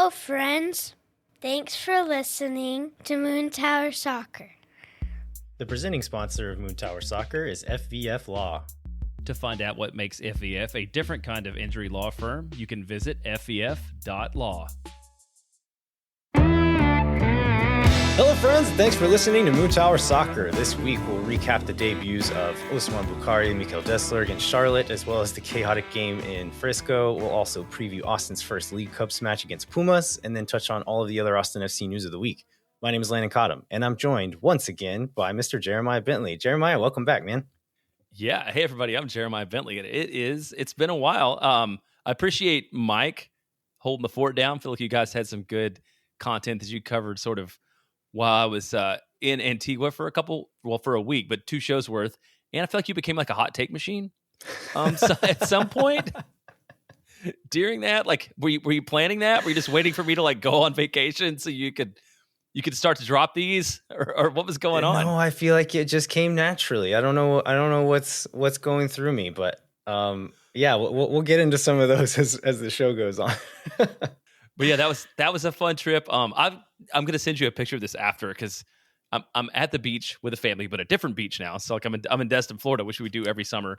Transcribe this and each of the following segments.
Hello, friends. Thanks for listening to Moon Tower Soccer. The presenting sponsor of Moon Tower Soccer is FVF Law. To find out what makes FVF a different kind of injury law firm, you can visit fvf.law. Hello, friends. Thanks for listening to Moon Tower Soccer. This week, we'll recap the debuts of Bukari and Desler against Charlotte, as well as the chaotic game in Frisco. We'll also preview Austin's first League Cups match against Pumas, and then touch on all of the other Austin FC news of the week. My name is Landon, and I'm joined once again by Mr. Jeremiah Bentley. Jeremiah, welcome back, man. Yeah. Hey, everybody. I'm Jeremiah Bentley, and it's been a while. I appreciate Mike holding the fort down. I feel like you guys had some good content that you covered sort of while I was in Antigua for a week, but 2 shows worth. And I feel like you became like a hot take machine. So at some point during that, like, were you planning that? Were you just waiting for me to like go on vacation so you could start to drop these, or what was going on? No, I feel like it just came naturally. I don't know what's going through me, but yeah, we'll get into some of those as the show goes on. But yeah, that was a fun trip. I'm gonna send you a picture of this after, because I'm at the beach with a family, but a different beach now. So like I'm in Destin, Florida, which we do every summer,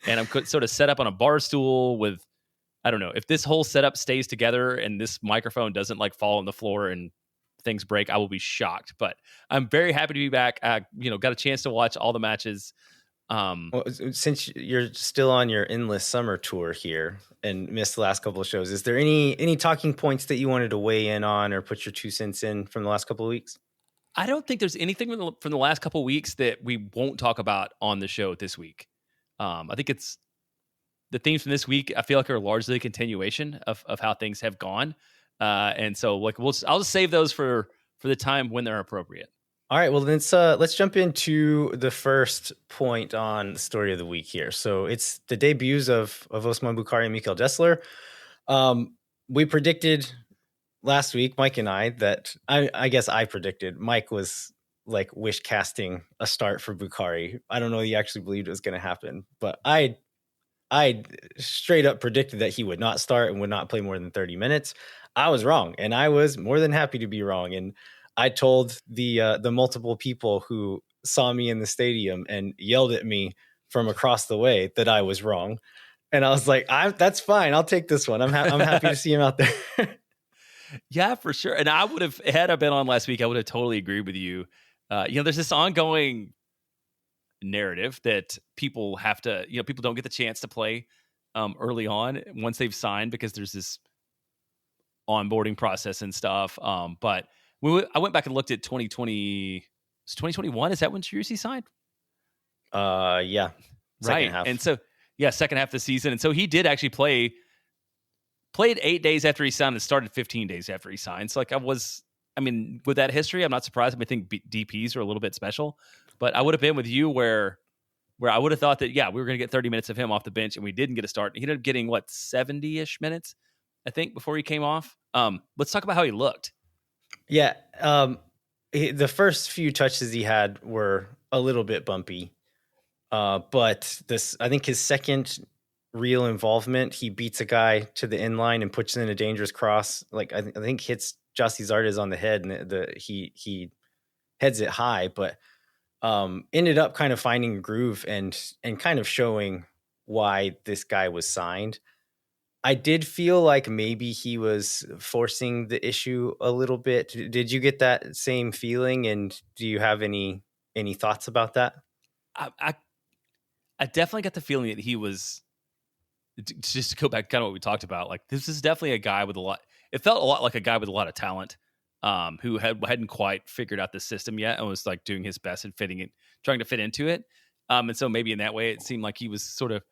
and I'm sort of set up on a bar stool with, I don't know if this whole setup stays together and this microphone doesn't like fall on the floor and things break, I will be shocked. But I'm very happy to be back. I got a chance to watch all the matches. Well, since you're still on your endless summer tour here and missed the last couple of shows, is there any talking points that you wanted to weigh in on or put your 2 cents in from the last couple of weeks? I don't think there's anything from the last couple of weeks that we won't talk about on the show this week. I think it's the themes from this week, I feel like, are largely a continuation of how things have gone. And so like I'll just save those for the time when they're appropriate. All right, well, let's jump into the first point on the story of the week here. So it's the debuts of Bukari and Desler. We predicted last week, Mike and I, that I guess I predicted Mike was like wish casting a start for Bukari. I don't know if he actually believed it was going to happen, but I straight up predicted that he would not start and would not play more than 30 minutes. I was wrong, and I was more than happy to be wrong. And I told the multiple people who saw me in the stadium and yelled at me from across the way that I was wrong. And I was like, that's fine. I'll take this one. I'm happy to see him out there. Yeah, for sure. And I would have, had I been on last week, I would have totally agreed with you. There's this ongoing narrative that people have to, people don't get the chance to play early on once they've signed, because there's this onboarding process and stuff. But I went back and looked at 2020. It's 2021. Is that when Chirisi signed? Yeah. Right. Half. And so, yeah, second half of the season. And so he did actually played 8 days after he signed and started 15 days after he signed. So like with that history, I'm not surprised. I think DPs are a little bit special, but I would have been with you where I would have thought that, yeah, we were going to get 30 minutes of him off the bench, and we didn't get a start. He ended up getting 70-ish minutes, I think, before he came off. Let's talk about how he looked. Yeah, the first few touches he had were a little bit bumpy, but I think his second real involvement, he beats a guy to the end line and puts in a dangerous cross. Like I think hits Jussi Zardes on the head, and he heads it high, but ended up kind of finding a groove and kind of showing why this guy was signed. I did feel like maybe he was forcing the issue a little bit. Did you get that same feeling? And do you have any thoughts about that? I definitely got the feeling that he was, just to go back to kind of what we talked about, like this is definitely a guy with it felt a lot like a guy with a lot of talent, who hadn't quite figured out the system yet and was like doing his best and trying to fit into it. And so maybe in that way, it seemed like he was sort of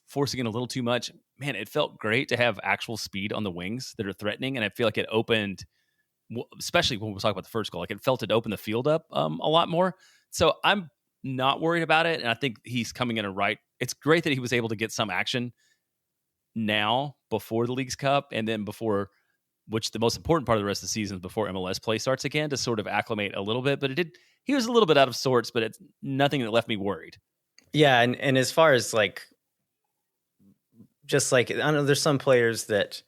forcing it a little too much. Man, it felt great to have actual speed on the wings that are threatening. And I feel like it opened, especially when we talk about the first goal, like it opened the field up a lot more. So I'm not worried about it. And I think he's coming in it's great that he was able to get some action now before the Leagues Cup, and then which the most important part of the rest of the season is before MLS play starts again, to sort of acclimate a little bit. But he was a little bit out of sorts, but it's nothing that left me worried. Yeah. And as far as like, just like, I don't know, there's some players that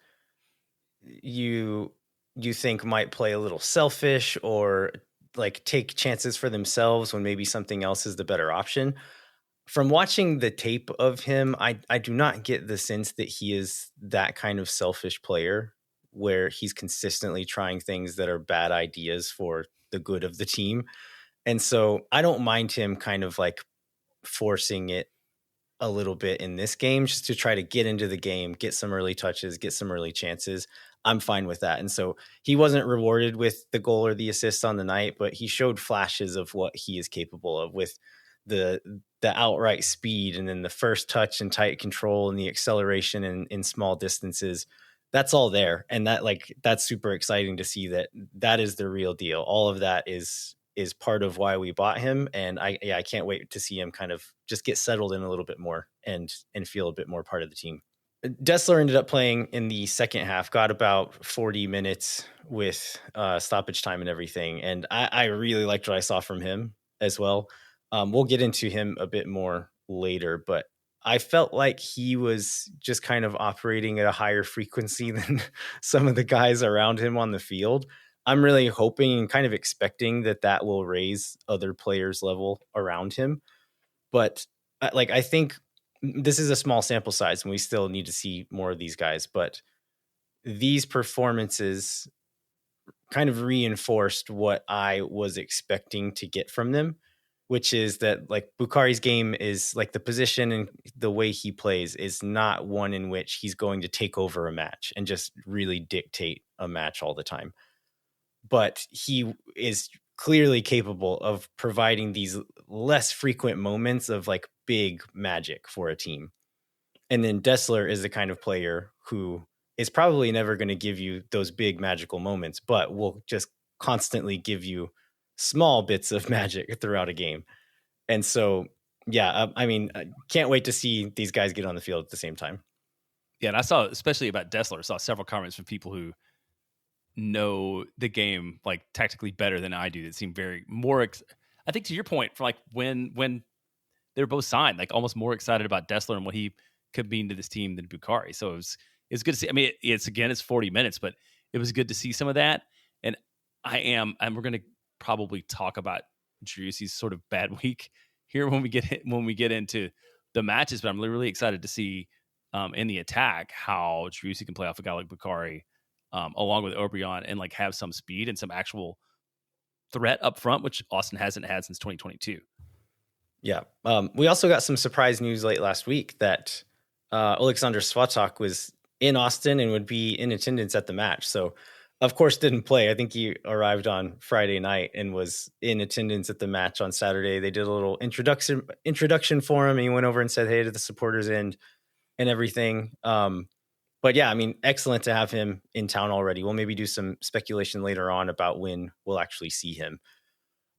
you you think might play a little selfish or like take chances for themselves when maybe something else is the better option. From watching the tape of him, I do not get the sense that he is that kind of selfish player where he's consistently trying things that are bad ideas for the good of the team. And so I don't mind him kind of like forcing it a little bit in this game just to try to get into the game, get some early touches, get some early chances. I'm fine with that. And so he wasn't rewarded with the goal or the assist on the night, but he showed flashes of what he is capable of with the outright speed and then the first touch and tight control and the acceleration in small distances. That's all there. And that's super exciting to see that is the real deal. All of that is part of why we bought him. And I can't wait to see him kind of just get settled in a little bit more and feel a bit more part of the team. Desler ended up playing in the second half, got about 40 minutes with stoppage time and everything. And I really liked what I saw from him as well. We'll get into him a bit more later, but I felt like he was just kind of operating at a higher frequency than some of the guys around him on the field. I'm really hoping and kind of expecting that will raise other players' level around him. But I think this is a small sample size and we still need to see more of these guys. But these performances kind of reinforced what I was expecting to get from them, which is that like Bukari's game is like the position and the way he plays is not one in which he's going to take over a match and just really dictate a match all the time. But he is clearly capable of providing these less frequent moments of like big magic for a team. And then Desler is the kind of player who is probably never going to give you those big magical moments, but will just constantly give you small bits of magic throughout a game. And so, yeah, I can't wait to see these guys get on the field at the same time. Yeah, and I saw, especially about Desler, I saw several comments from people who know the game like tactically better than I do. That seem very more. I think to your point, from like when they were both signed, like almost more excited about Desler and what he could mean to this team than Bukari. So it's good to see. I mean, it's 40 minutes, but it was good to see some of that. And and we're going to probably talk about Driussi's sort of bad week here when we get into the matches. But I'm really excited to see in the attack how Driussi can play off a guy like Bukari. Along with Obrian and like have some speed and some actual threat up front, which Austin hasn't had since 2022. Yeah. We also got some surprise news late last week that Alexander Swatok was in Austin and would be in attendance at the match. So, of course, didn't play. I think he arrived on Friday night and was in attendance at the match on Saturday. They did a little introduction for him. And he went over and said hey to the supporters and everything. But yeah, I mean, excellent to have him in town already. We'll maybe do some speculation later on about when we'll actually see him.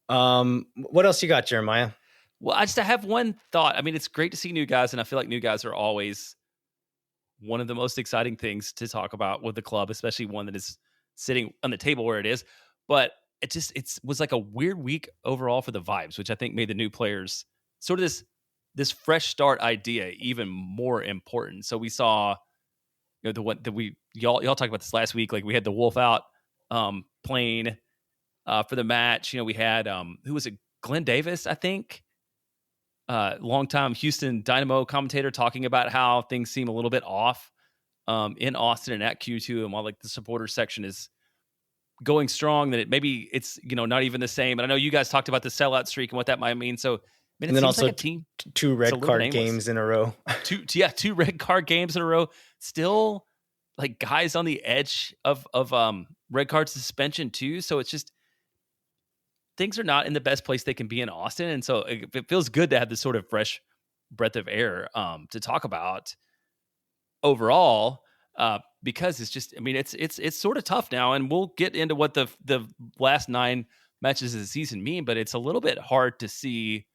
What else you got, Jeremiah? Well, I have one thought. I mean, it's great to see new guys, and I feel like new guys are always one of the most exciting things to talk about with the club, especially one that is sitting on the table where it is. But it was like a weird week overall for the vibes, which I think made the new players sort of this fresh start idea even more important. So we saw, the one that y'all talked about this last week. Like we had the Wolf out playing for the match. We had who was it? Glenn Davis, I think. Longtime Houston Dynamo commentator talking about how things seem a little bit off in Austin and at Q2, and while like the supporter section is going strong, that maybe it's not even the same. And I know you guys talked about the sellout streak and what that might mean. So it and then seems also like a team, two red card games in a row. two red card games in a row. Still like guys on the edge of red card suspension too. So it's just things are not in the best place they can be in Austin. And so it feels good to have this sort of fresh breath of air to talk about overall because it's just, I mean, it's sort of tough now, and we'll get into what the last 9 matches of the season mean, but it's a little bit hard to see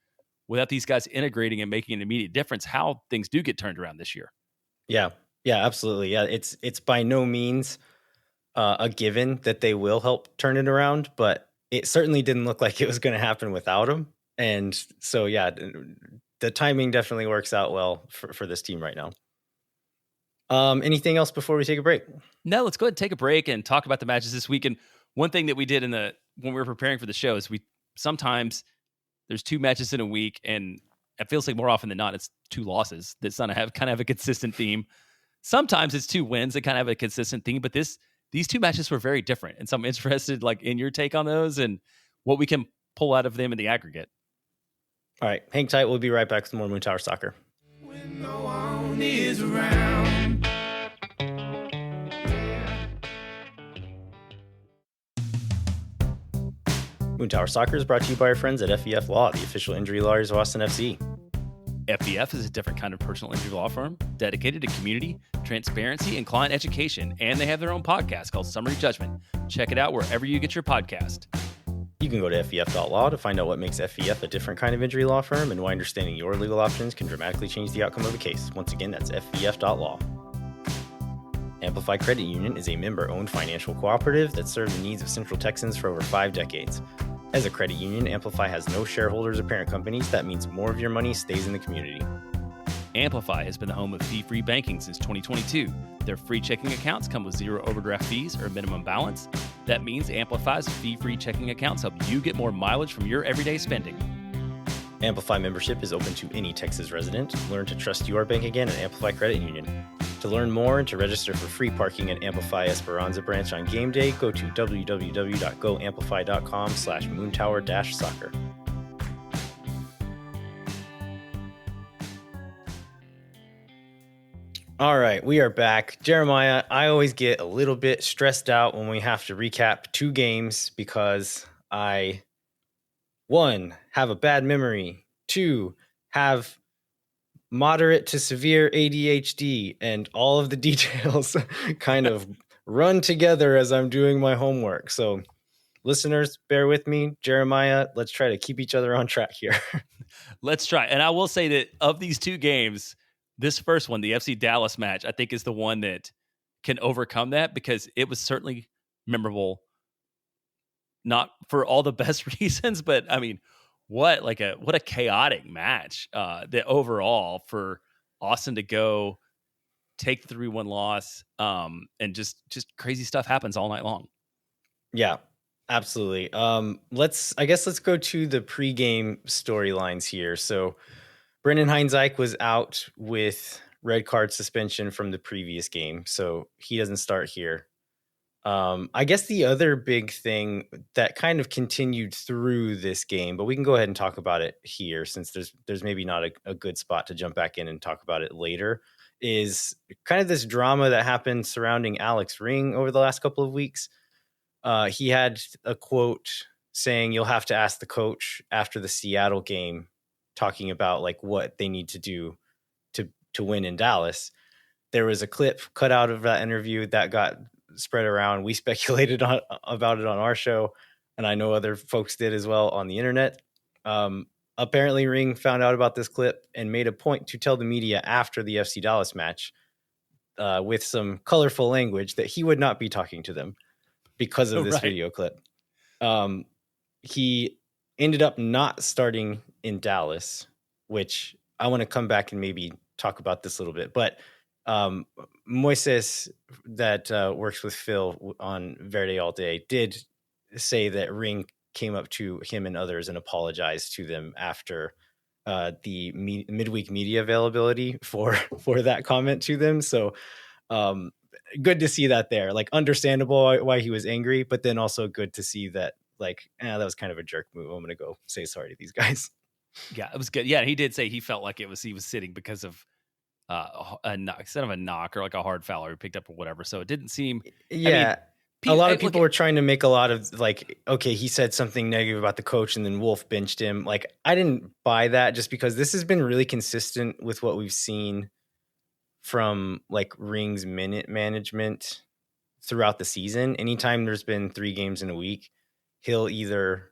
without these guys integrating and making an immediate difference how things do get turned around this year. Yeah, absolutely. Yeah, it's by no means a given that they will help turn it around, but it certainly didn't look like it was going to happen without them. And so, yeah, the timing definitely works out well for this team right now. Anything else before we take a break? No, let's go ahead and take a break and talk about the matches this week. And one thing that we did when we were preparing for the show is sometimes there's 2 matches in a week, and it feels like more often than not it's 2 losses that kind of have a consistent theme. Sometimes it's 2 wins that kind of have a consistent theme, but these 2 matches were very different, and so I'm interested in your take on those and what we can pull out of them in the aggregate. All right, hang tight. We'll be right back with more Moon Tower Soccer. When no one is around. Moon Tower Soccer is brought to you by our friends at FEF Law, the official injury lawyers of Austin FC. FEF is a different kind of personal injury law firm dedicated to community, transparency, and client education, and they have their own podcast called Summary Judgment. Check it out wherever you get your podcast. You can go to FEF.law to find out what makes FEF a different kind of injury law firm and why understanding your legal options can dramatically change the outcome of a case. Once again, that's FEF.law. Amplify Credit Union is a member-owned financial cooperative that served the needs of Central Texans for over 5 decades. As a credit union, Amplify has no shareholders or parent companies. That means more of your money stays in the community. Amplify has been the home of fee-free banking since 2022. Their free checking accounts come with 0 overdraft fees or minimum balance. That means Amplify's fee-free checking accounts help you get more mileage from your everyday spending. Amplify membership is open to any Texas resident. Learn to trust your bank again at Amplify Credit Union. To learn more and to register for free parking at Amplify Esperanza branch on game day, go to www.goamplify.com/moontower-soccer. All right, we are back. Jeremiah, I always get a little bit stressed out when we have to recap 2 games because I, 1, have a bad memory, 2, have moderate to severe ADHD, and all of the details kind of run together as I'm doing my homework. So listeners, bear with me. Jeremiah, let's try to keep each other on track here. Let's try. And I will say that of these 2 games, this first one, the FC Dallas match, I think is the one that can overcome that because it was certainly memorable. Not for all the best reasons, but I mean, what a chaotic match that overall for Austin to go take the 3-1 loss and just crazy stuff happens all night long. Yeah, absolutely. Let's go to the pregame storylines here. So Brendan Heinzike was out with red card suspension from the previous game, so he doesn't start here. I guess the other big thing that kind of continued through this game, but we can go ahead and talk about it here since there's maybe not a good spot to jump back in and talk about it later, is kind of this drama that happened surrounding Alex Ring over the last couple of weeks. He had a quote saying, "You'll have to ask the coach," after the Seattle game, talking about like what they need to do to win in Dallas. There was a clip cut out of that interview that got spread around. We speculated about it on our show, and I know other folks did as well on the internet. Apparently Ring found out about this clip and made a point to tell the media after the FC Dallas match with some colorful language that he would not be talking to them because of this video clip. He ended up not starting in Dallas, which I want to come back and maybe talk about this a little bit, but Moises that works with Phil on Verde All Day did say that Ring came up to him and others and apologized to them after the midweek media availability for that comment to them. So good to see that there, like understandable why he was angry, but then also good to see that like, that was kind of a jerk move. I'm going to go say sorry to these guys. Yeah, it was good. Yeah, he did say he felt like he was sitting because of instead of a knock or like a hard foul or he picked up or whatever. So it didn't seem. Yeah. A lot of people were trying to make a lot of like, okay, he said something negative about the coach and then Wolf benched him. Like, I didn't buy that just because this has been really consistent with what we've seen from like Ring's minute management throughout the season. Anytime there's been 3 games in a week, he'll either,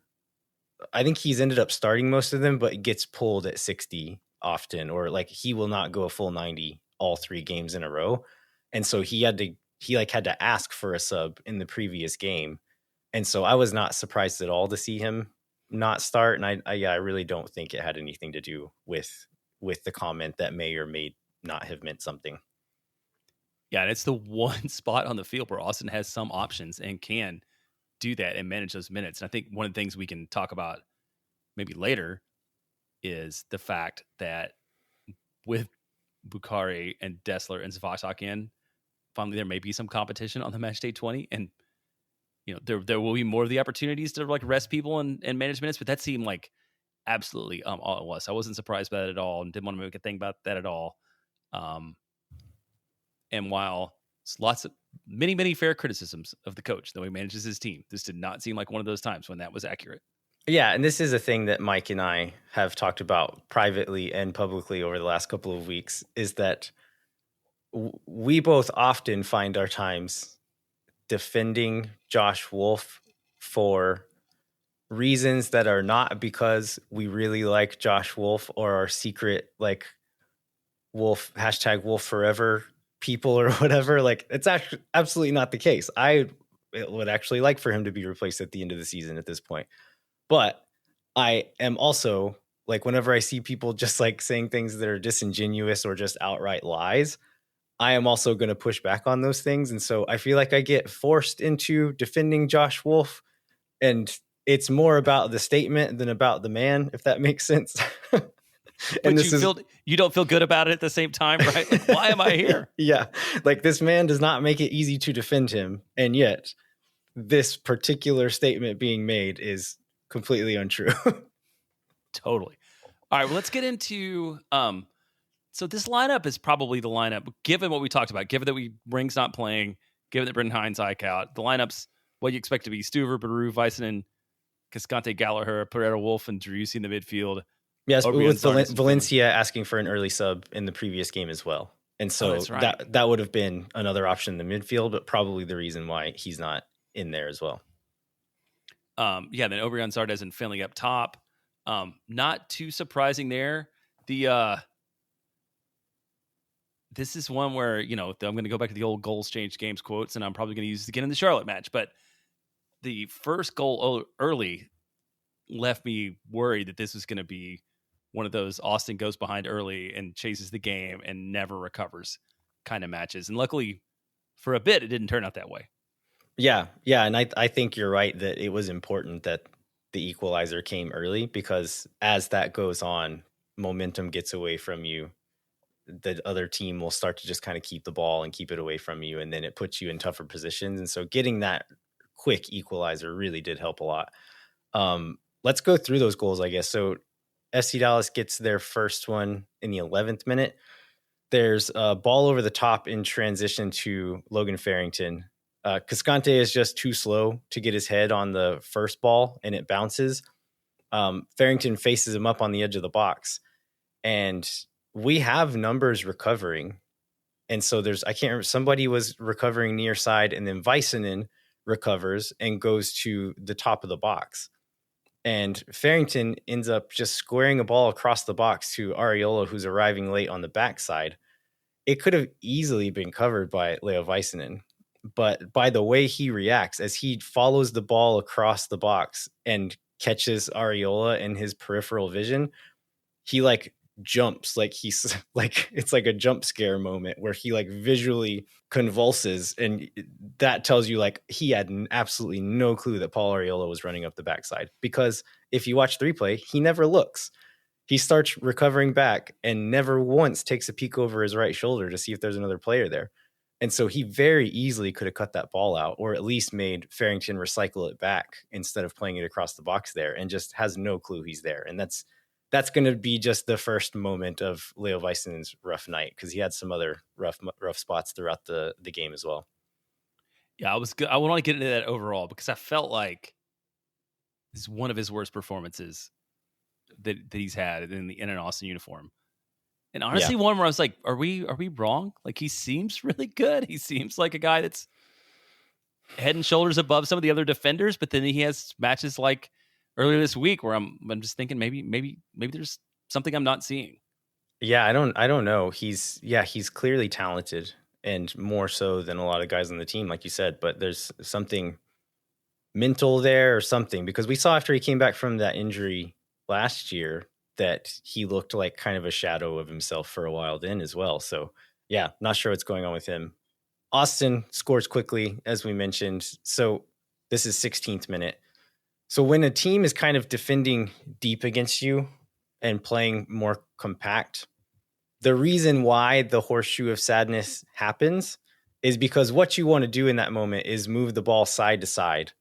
I think he's ended up starting most of them, but gets pulled at 60 often, or like he will not go a full 90 all 3 games in a row. And so he had to ask for a sub in the previous game. And so I was not surprised at all to see him not start. And I really don't think it had anything to do with the comment that may or may not have meant something. Yeah, and it's the one spot on the field where Austin has some options and can do that and manage those minutes. And I think one of the things we can talk about maybe later is the fact that with Bukari and Desler and Zvachak in, finally there may be some competition on the match day 20. And, there will be more of the opportunities to like rest people and manage minutes, but that seemed like absolutely all it was. I wasn't surprised by that at all and didn't want to make a thing about that at all. And while it's many fair criticisms of the coach, the way he manages his team, this did not seem like one of those times when that was accurate. Yeah, and this is a thing that Mike and I have talked about privately and publicly over the last couple of weeks, is that we both often find our times defending Josh Wolf for reasons that are not because we really like Josh Wolf or our secret like Wolf #Wolf forever people or whatever. Like, it's actually absolutely not the case. I would actually like for him to be replaced at the end of the season at this point. But I am also like, whenever I see people just like saying things that are disingenuous or just outright lies, I am also going to push back on those things. And so I feel like I get forced into defending Josh Wolf, and it's more about the statement than about the man, if that makes sense. And but you don't feel good about it at the same time, right? Like, why am I here? Yeah. Like, this man does not make it easy to defend him. And yet this particular statement being made is completely untrue. Totally. All right, well, let's get into so this lineup is probably the lineup, given what we talked about, given that Ring's not playing, given that Brendan Hines out, the lineup's what you expect to be: Stuver, Baru, Väisänen, Cascante, Gallagher, Pereira, Wolf, and Driussi in the midfield. Yes, with Valencia asking for an early sub in the previous game as well. And so that would have been another option in the midfield, but probably the reason why he's not in there as well. Then Obrian, Zardes, and Finley up top. Not too surprising there. This is one where, I'm going to go back to the old goals change games quotes, and I'm probably going to use it again in the Charlotte match. But the first goal early left me worried that this was going to be one of those Austin goes behind early and chases the game and never recovers kind of matches. And luckily, for a bit, it didn't turn out that way. Yeah. And I think you're right that it was important that the equalizer came early, because as that goes on, momentum gets away from you. The other team will start to just kind of keep the ball and keep it away from you, and then it puts you in tougher positions. And so getting that quick equalizer really did help a lot. Let's go through those goals, I guess. So FC Dallas gets their first one in the 11th minute. There's a ball over the top in transition to Logan Farrington. Cascante is just too slow to get his head on the first ball, and it bounces. Farrington faces him up on the edge of the box, and we have numbers recovering. And so I can't remember, somebody was recovering near side, and then Väisänen recovers and goes to the top of the box. And Farrington ends up just squaring a ball across the box to Ariola, who's arriving late on the backside. It could have easily been covered by Leo Väisänen, but by the way he reacts as he follows the ball across the box and catches Ariola in his peripheral vision, he like jumps, like he's like, it's like a jump scare moment where he like visually convulses, and that tells you like he had absolutely no clue that Paul Ariola was running up the backside, because if you watch the replay, he never looks. He starts recovering back and never once takes a peek over his right shoulder to see if there's another player there. And so he very easily could have cut that ball out, or at least made Farrington recycle it back instead of playing it across the box there, and just has no clue he's there. And that's going to be just the first moment of Leo Väisänen's rough night, because he had some other rough spots throughout the game as well. Yeah, I want to get into that overall, because I felt like this is one of his worst performances that he's had in an Austin uniform. And honestly, one where I was like, are we wrong? Like, he seems really good. He seems like a guy that's head and shoulders above some of the other defenders, but then he has matches like earlier this week where I'm just thinking maybe there's something I'm not seeing. Yeah, I don't know. He's clearly talented, and more so than a lot of guys on the team, like you said, but there's something mental there or something, because we saw after he came back from that injury last year that he looked like kind of a shadow of himself for a while then as well. So yeah, not sure what's going on with him. Austin scores quickly, as we mentioned. So this is 16th minute. So when a team is kind of defending deep against you and playing more compact, the reason why the horseshoe of sadness happens is because what you want to do in that moment is move the ball side to side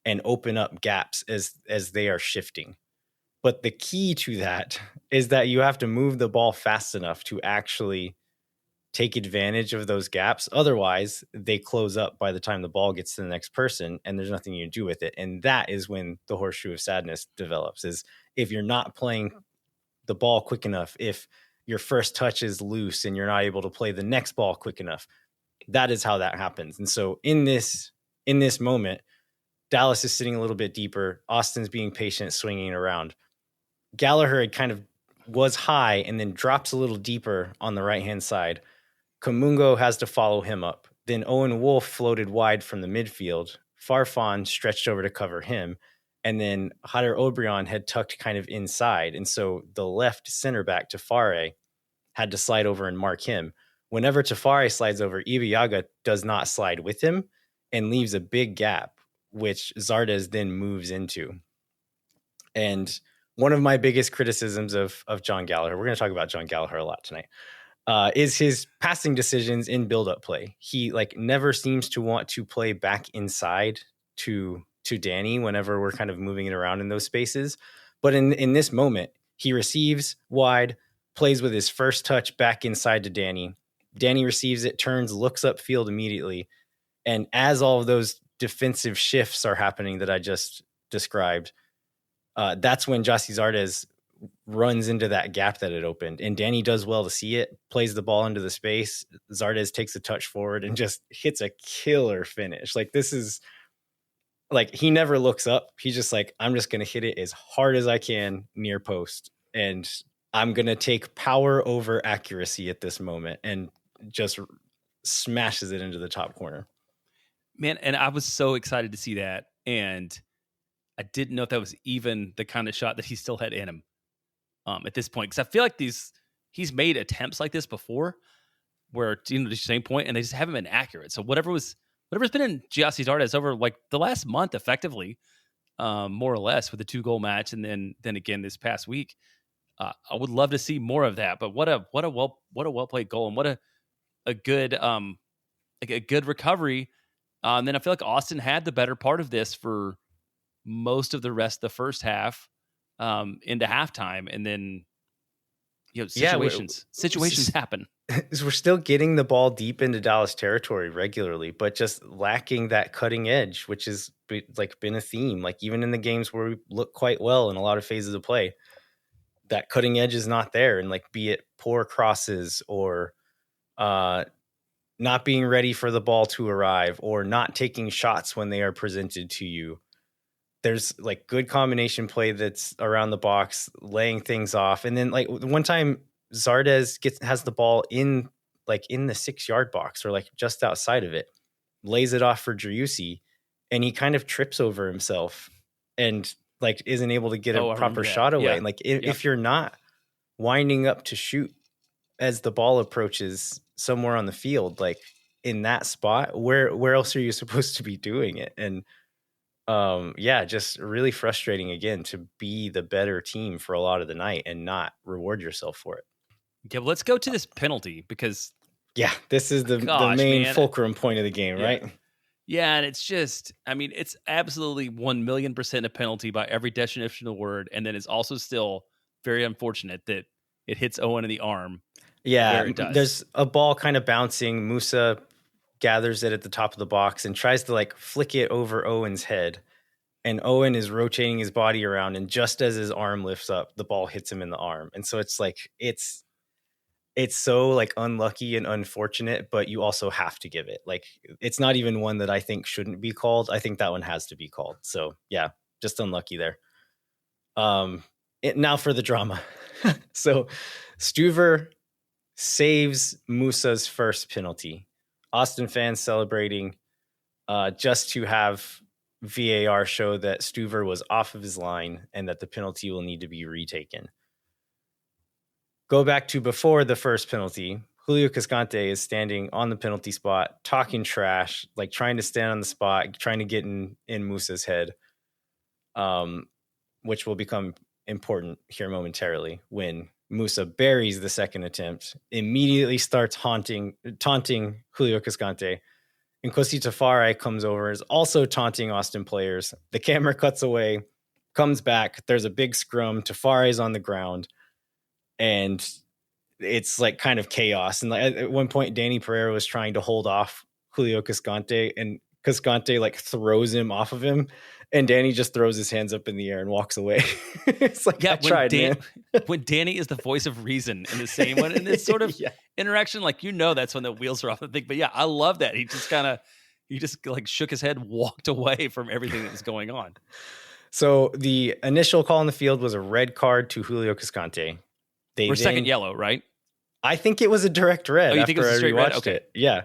and open up gaps as they are shifting. But the key to that is that you have to move the ball fast enough to actually take advantage of those gaps. Otherwise, they close up by the time the ball gets to the next person and there's nothing you can do with it. And that is when the horseshoe of sadness develops, is if you're not playing the ball quick enough, if your first touch is loose and you're not able to play the next ball quick enough. That is how that happens. And so in this moment, Dallas is sitting a little bit deeper. Austin's being patient, swinging around. Gallagher had kind of was high and then drops a little deeper on the right-hand side. Kamungo has to follow him up. Then Owen Wolf floated wide from the midfield. Farfan stretched over to cover him. And then Hader Obrian had tucked kind of inside. And so the left center back, Tafare, had to slide over and mark him. Whenever Tafare slides over, Ibeagha does not slide with him and leaves a big gap, which Zardes then moves into. And one of my biggest criticisms of John Gallagher, we're going to talk about John Gallagher a lot tonight, is his passing decisions in build-up play. He never seems to want to play back inside to Danny whenever we're kind of moving it around in those spaces. But in this moment, he receives wide, plays with his first touch back inside to Danny. Danny receives it, turns, looks upfield immediately. And as all of those defensive shifts are happening that I just described, that's when Gyasi Zardes runs into that gap that it opened. And Danny does well to see it, plays the ball into the space. Zardes takes a touch forward and just hits a killer finish. This is he never looks up. He's just I'm just going to hit it as hard as I can near post. And I'm going to take power over accuracy at this moment, and just smashes it into the top corner. Man, and I was so excited to see that. And I didn't know if that was even the kind of shot that he still had in him at this point. Because I feel like he's made attempts like this before where, the same point, and they just haven't been accurate. So whatever's been in Gyasi Zardes over the last month, effectively, more or less, with the 2-goal match, and then again this past week, I would love to see more of that. But what a well played goal, and what a good a good recovery. And then I feel like Austin had the better part of this for most of the rest of the first half into halftime, and then situations happen. We're still getting the ball deep into Dallas territory regularly, but just lacking that cutting edge, which has been a theme. Even in the games where we look quite well in a lot of phases of play, that cutting edge is not there. And be it poor crosses, or not being ready for the ball to arrive, or not taking shots when they are presented to you. There's good combination play that's around the box, laying things off. And then one time Zardes has the ball in the 6-yard box, or just outside of it, lays it off for Driussi, and he kind of trips over himself and isn't able to get a proper shot away. Yeah. And if you're not winding up to shoot as the ball approaches somewhere on the field, in that spot, where else are you supposed to be doing it? And just really frustrating again to be the better team for a lot of the night and not reward yourself for it. Yeah, well, let's go to this penalty, because this is the main fulcrum point of the game, right? Yeah, and it's just, it's absolutely 1,000,000% a penalty by every definition of the word, and then it's also still very unfortunate that it hits Owen in the arm. Yeah, there's a ball kind of bouncing. Musa gathers it at the top of the box and tries to flick it over Owen's head. And Owen is rotating his body around, and just as his arm lifts up, the ball hits him in the arm. And so it's it's so unlucky and unfortunate, but you also have to give it. It's not even one that I think shouldn't be called. I think that one has to be called. So yeah, just unlucky there. Now for the drama. So Stuver saves Musa's first penalty. Austin fans celebrating just to have VAR show that Stuver was off of his line and that the penalty will need to be retaken. Go back to before the first penalty. Julio Cascante is standing on the penalty spot, talking trash, like trying to stand on the spot, trying to get in Musa's head, which will become important here momentarily when Musa buries the second attempt, immediately starts taunting Julio Cascante. And Kosi Tafari comes over, is also taunting Austin players. The camera cuts away, comes back. There's a big scrum. Tafari's on the ground. And it's like kind of chaos. And like at one point, Danny Pereira was trying to hold off Julio Cascante, and Cascante like throws him off of him. And Danny just throws his hands up in the air and walks away. It's like, I tried, man. When Danny is the voice of reason in the same one, in this sort of interaction, like, that's when the wheels are off the thing. But yeah, I love that. He just like shook his head, walked away from everything that was going on. So the initial call on the field was a red card to Julio Cascante. Or second yellow, right? I think it was a direct red. Oh, you think it was a straight red? Okay. Yeah.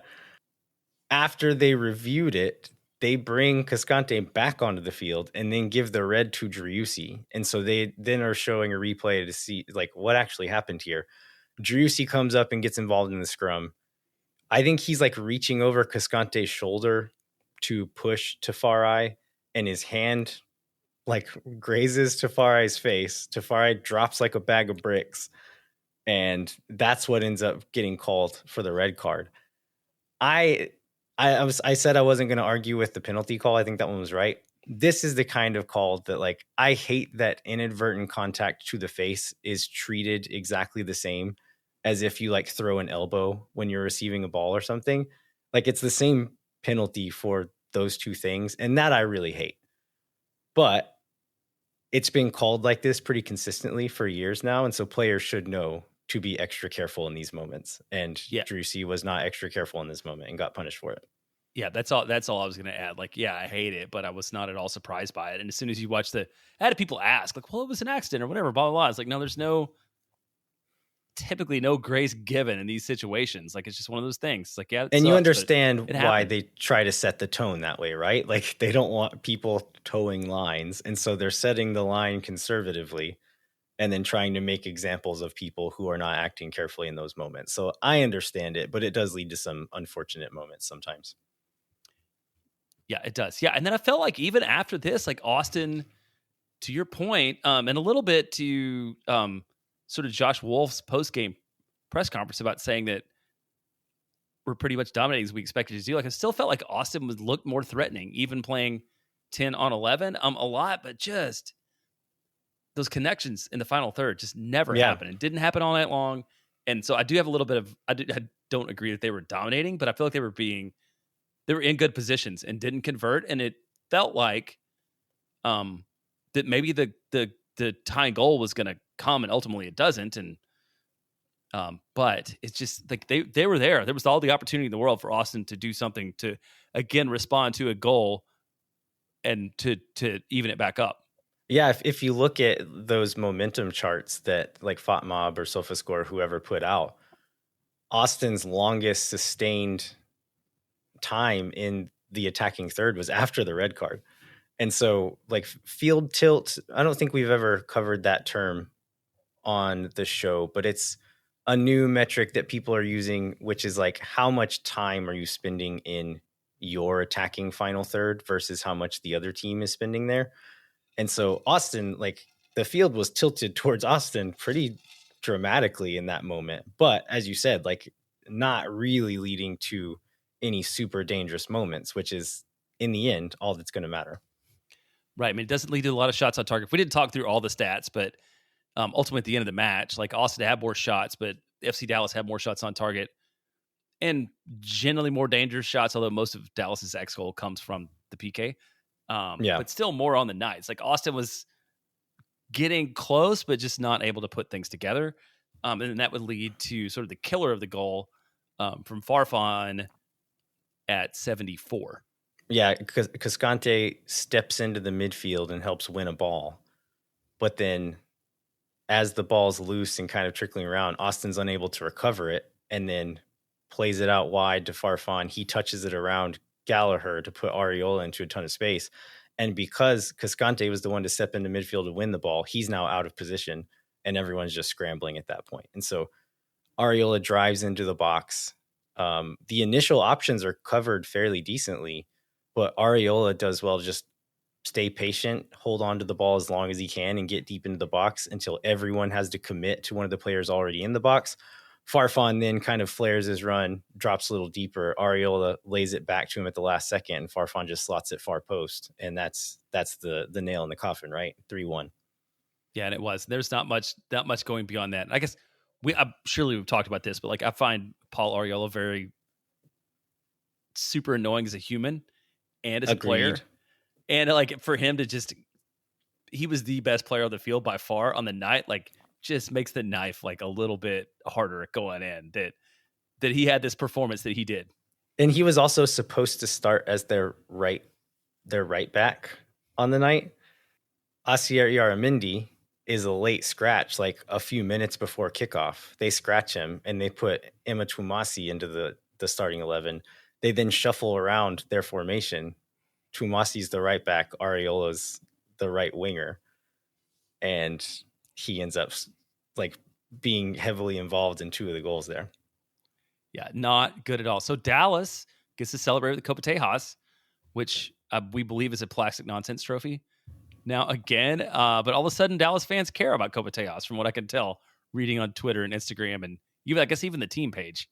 After they reviewed it, they bring Cascante back onto the field and then give the red to Driussi. And so they then are showing a replay to see like what actually happened here. Driussi comes up and gets involved in the scrum. I think he's like reaching over Cascante's shoulder to push Tafari, and his hand like grazes Tafari's face. Tafari drops like a bag of bricks, and that's what ends up getting called for the red card. I said I wasn't going to argue with the penalty call. I think that one was right. This is the kind of call that, like, I hate that inadvertent contact to the face is treated exactly the same as if you like throw an elbow when you're receiving a ball or something. Like, it's the same penalty for those two things. And that I really hate. But it's been called like this pretty consistently for years now. And so players should know to be extra careful in these moments. And Driussi was not extra careful in this moment and got punished for it. Yeah, that's all I was going to add. Like, yeah, I hate it, but I was not at all surprised by it. And as soon as you watch I had people ask, like, well, it was an accident or whatever, blah, blah, blah. It's like, no, there's typically no grace given in these situations. Like, it's just one of those things. It's like, yeah. And you understand why they try to set the tone that way, right? Like, they don't want people towing lines. And so they're setting the line conservatively and then trying to make examples of people who are not acting carefully in those moments. So I understand it, but it does lead to some unfortunate moments sometimes. Yeah, it does. Yeah, and then I felt like even after this, like Austin, to your point, and a little bit to sort of Josh Wolf's post-game press conference about saying that we're pretty much dominating as we expected to do. Like, I still felt like Austin would look more threatening, even playing 10 on 11 a lot, but just those connections in the final third just never happened. It didn't happen all night long. And so I do have a little bit of, I don't agree that they were dominating, but I feel like they were in good positions and didn't convert. And it felt like that maybe the tying goal was going to come, and ultimately it doesn't. And but it's just like they were there. There was all the opportunity in the world for Austin to do something to, again, respond to a goal and to even it back up. Yeah, if you look at those momentum charts that like FotMob or SofaScore, whoever put out, Austin's longest sustained time in the attacking third was after the red card. And so like field tilt, I don't think we've ever covered that term on the show, but it's a new metric that people are using, which is like how much time are you spending in your attacking final third versus how much the other team is spending there. And so Austin, like the field was tilted towards Austin pretty dramatically in that moment. But as you said, like not really leading to any super dangerous moments, which is in the end, all that's going to matter. Right. I mean, it doesn't lead to a lot of shots on target. We didn't talk through all the stats, but ultimately at the end of the match, like Austin had more shots, but FC Dallas had more shots on target and generally more dangerous shots, although most of Dallas's X goal comes from the PK. But still more on the night. It's like Austin was getting close, but just not able to put things together. And then that would lead to sort of the killer of the goal from Farfan at 74. Yeah, because Cascante steps into the midfield and helps win a ball. But then as the ball's loose and kind of trickling around, Austin's unable to recover it and then plays it out wide to Farfan. He touches it around Gallagher to put Areola into a ton of space. And because Cascante was the one to step into midfield to win the ball, he's now out of position and everyone's just scrambling at that point. And so Arriola drives into the box. The initial options are covered fairly decently, but Arriola does well just stay patient, hold on to the ball as long as he can, and get deep into the box until everyone has to commit to one of the players already in the box. Farfan then kind of flares his run, drops a little deeper. Arriola lays it back to him at the last second, and Farfan just slots it far post. And that's the nail in the coffin, right? 3-1. Yeah, and it was. There's not much going beyond that. I guess surely we've talked about this, but like I find Paul Arriola very super annoying as a human and as a player. And like for him to just, he was the best player on the field by far on the night. Like just makes the knife like a little bit harder going in that he had this performance that he did. And he was also supposed to start as their right back on the night. Asier Yaramendi is a late scratch, like a few minutes before kickoff. They scratch him and they put Emma Twumasi into the starting 11. They then shuffle around their formation. Twumasi's the right back, Arriola's the right winger. And he ends up like being heavily involved in 2 of the goals there. Yeah, not good at all. So Dallas gets to celebrate with the Copa Tejas, which we believe is a plastic nonsense trophy. Now again, but all of a sudden Dallas fans care about Copa Tejas, from what I can tell, reading on Twitter and Instagram, and even I guess even the team page.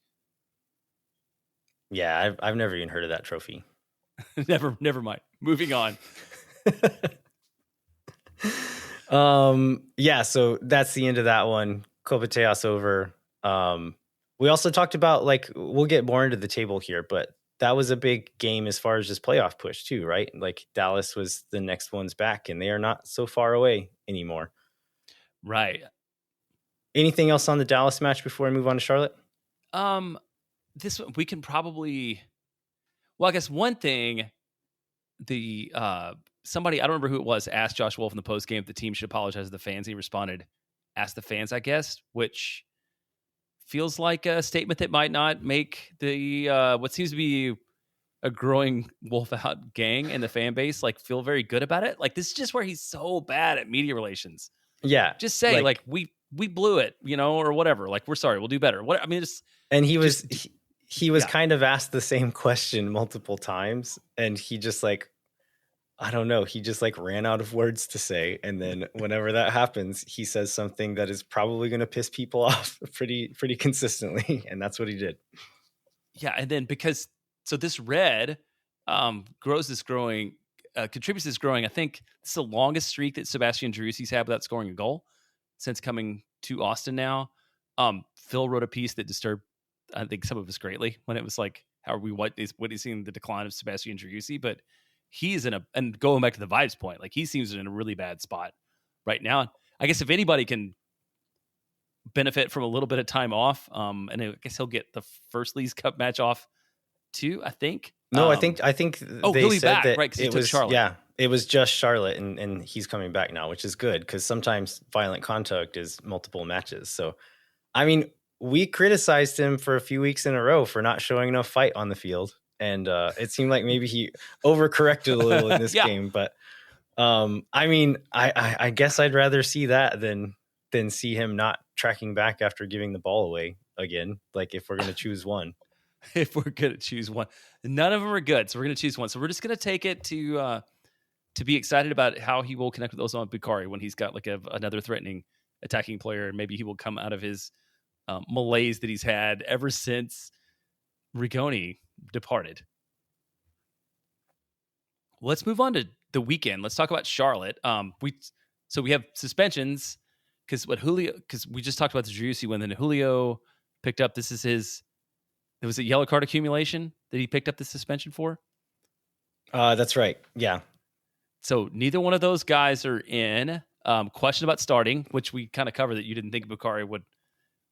Yeah, I've never even heard of that trophy. Never mind. Moving on. Yeah, so that's the end of that one. Copa Tejas over. We also talked about, like, we'll get more into the table here, but that was a big game as far as just playoff push too, right? Like Dallas was the next ones back, and they are not so far away anymore. Right. Anything else on the Dallas match before we move on to Charlotte? This one we can probably. Well, I guess one thing, the somebody, I don't remember who it was, asked Josh Wolf in the post game if the team should apologize to the fans. He responded, "Ask the fans, I guess," which feels like a statement that might not make the what seems to be a growing Wolf out gang in the fan base like feel very good about it. Like this is just where he's so bad at media relations. Yeah, just say like we blew it, or whatever. Like we're sorry, we'll do better. What I mean, just and he was kind of asked the same question multiple times, and he just like, I don't know, he just like ran out of words to say, and then whenever that happens, he says something that is probably going to piss people off pretty consistently, and that's what he did. Yeah, and then so this red contributes this growing. I think it's the longest streak that Sebastian Driussi's had without scoring a goal since coming to Austin now. Phil wrote a piece that disturbed, I think, some of us greatly when it was like, how are we witnessing the decline of Sebastian Driussi? But he's and going back to the vibes point, like he seems in a really bad spot right now. I guess if anybody can benefit from a little bit of time off, and I guess he'll get the first Leagues Cup match off too, I think. No, I think he'll be back, right? Because he took Charlotte. Yeah, it was just Charlotte, and he's coming back now, which is good because sometimes violent contact is multiple matches. So, I mean, we criticized him for a few weeks in a row for not showing enough fight on the field, and it seemed like maybe he overcorrected a little in this game. But I mean, I guess I'd rather see that than see him not tracking back after giving the ball away again. Like if we're going to choose one. If we're going to choose one, none of them are good. So we're going to choose one. So we're just going to take it to be excited about how he will connect with Osman Bukari when he's got like another threatening attacking player. And maybe he will come out of his malaise that he's had ever since Rigoni departed. Let's move on to the weekend. Let's talk about Charlotte. We have suspensions because we just talked about the Driussi when then Julio picked up. It was a yellow card accumulation that he picked up the suspension for. That's right. Yeah. So neither one of those guys are in. Question about starting, which we kind of covered that you didn't think Bukari would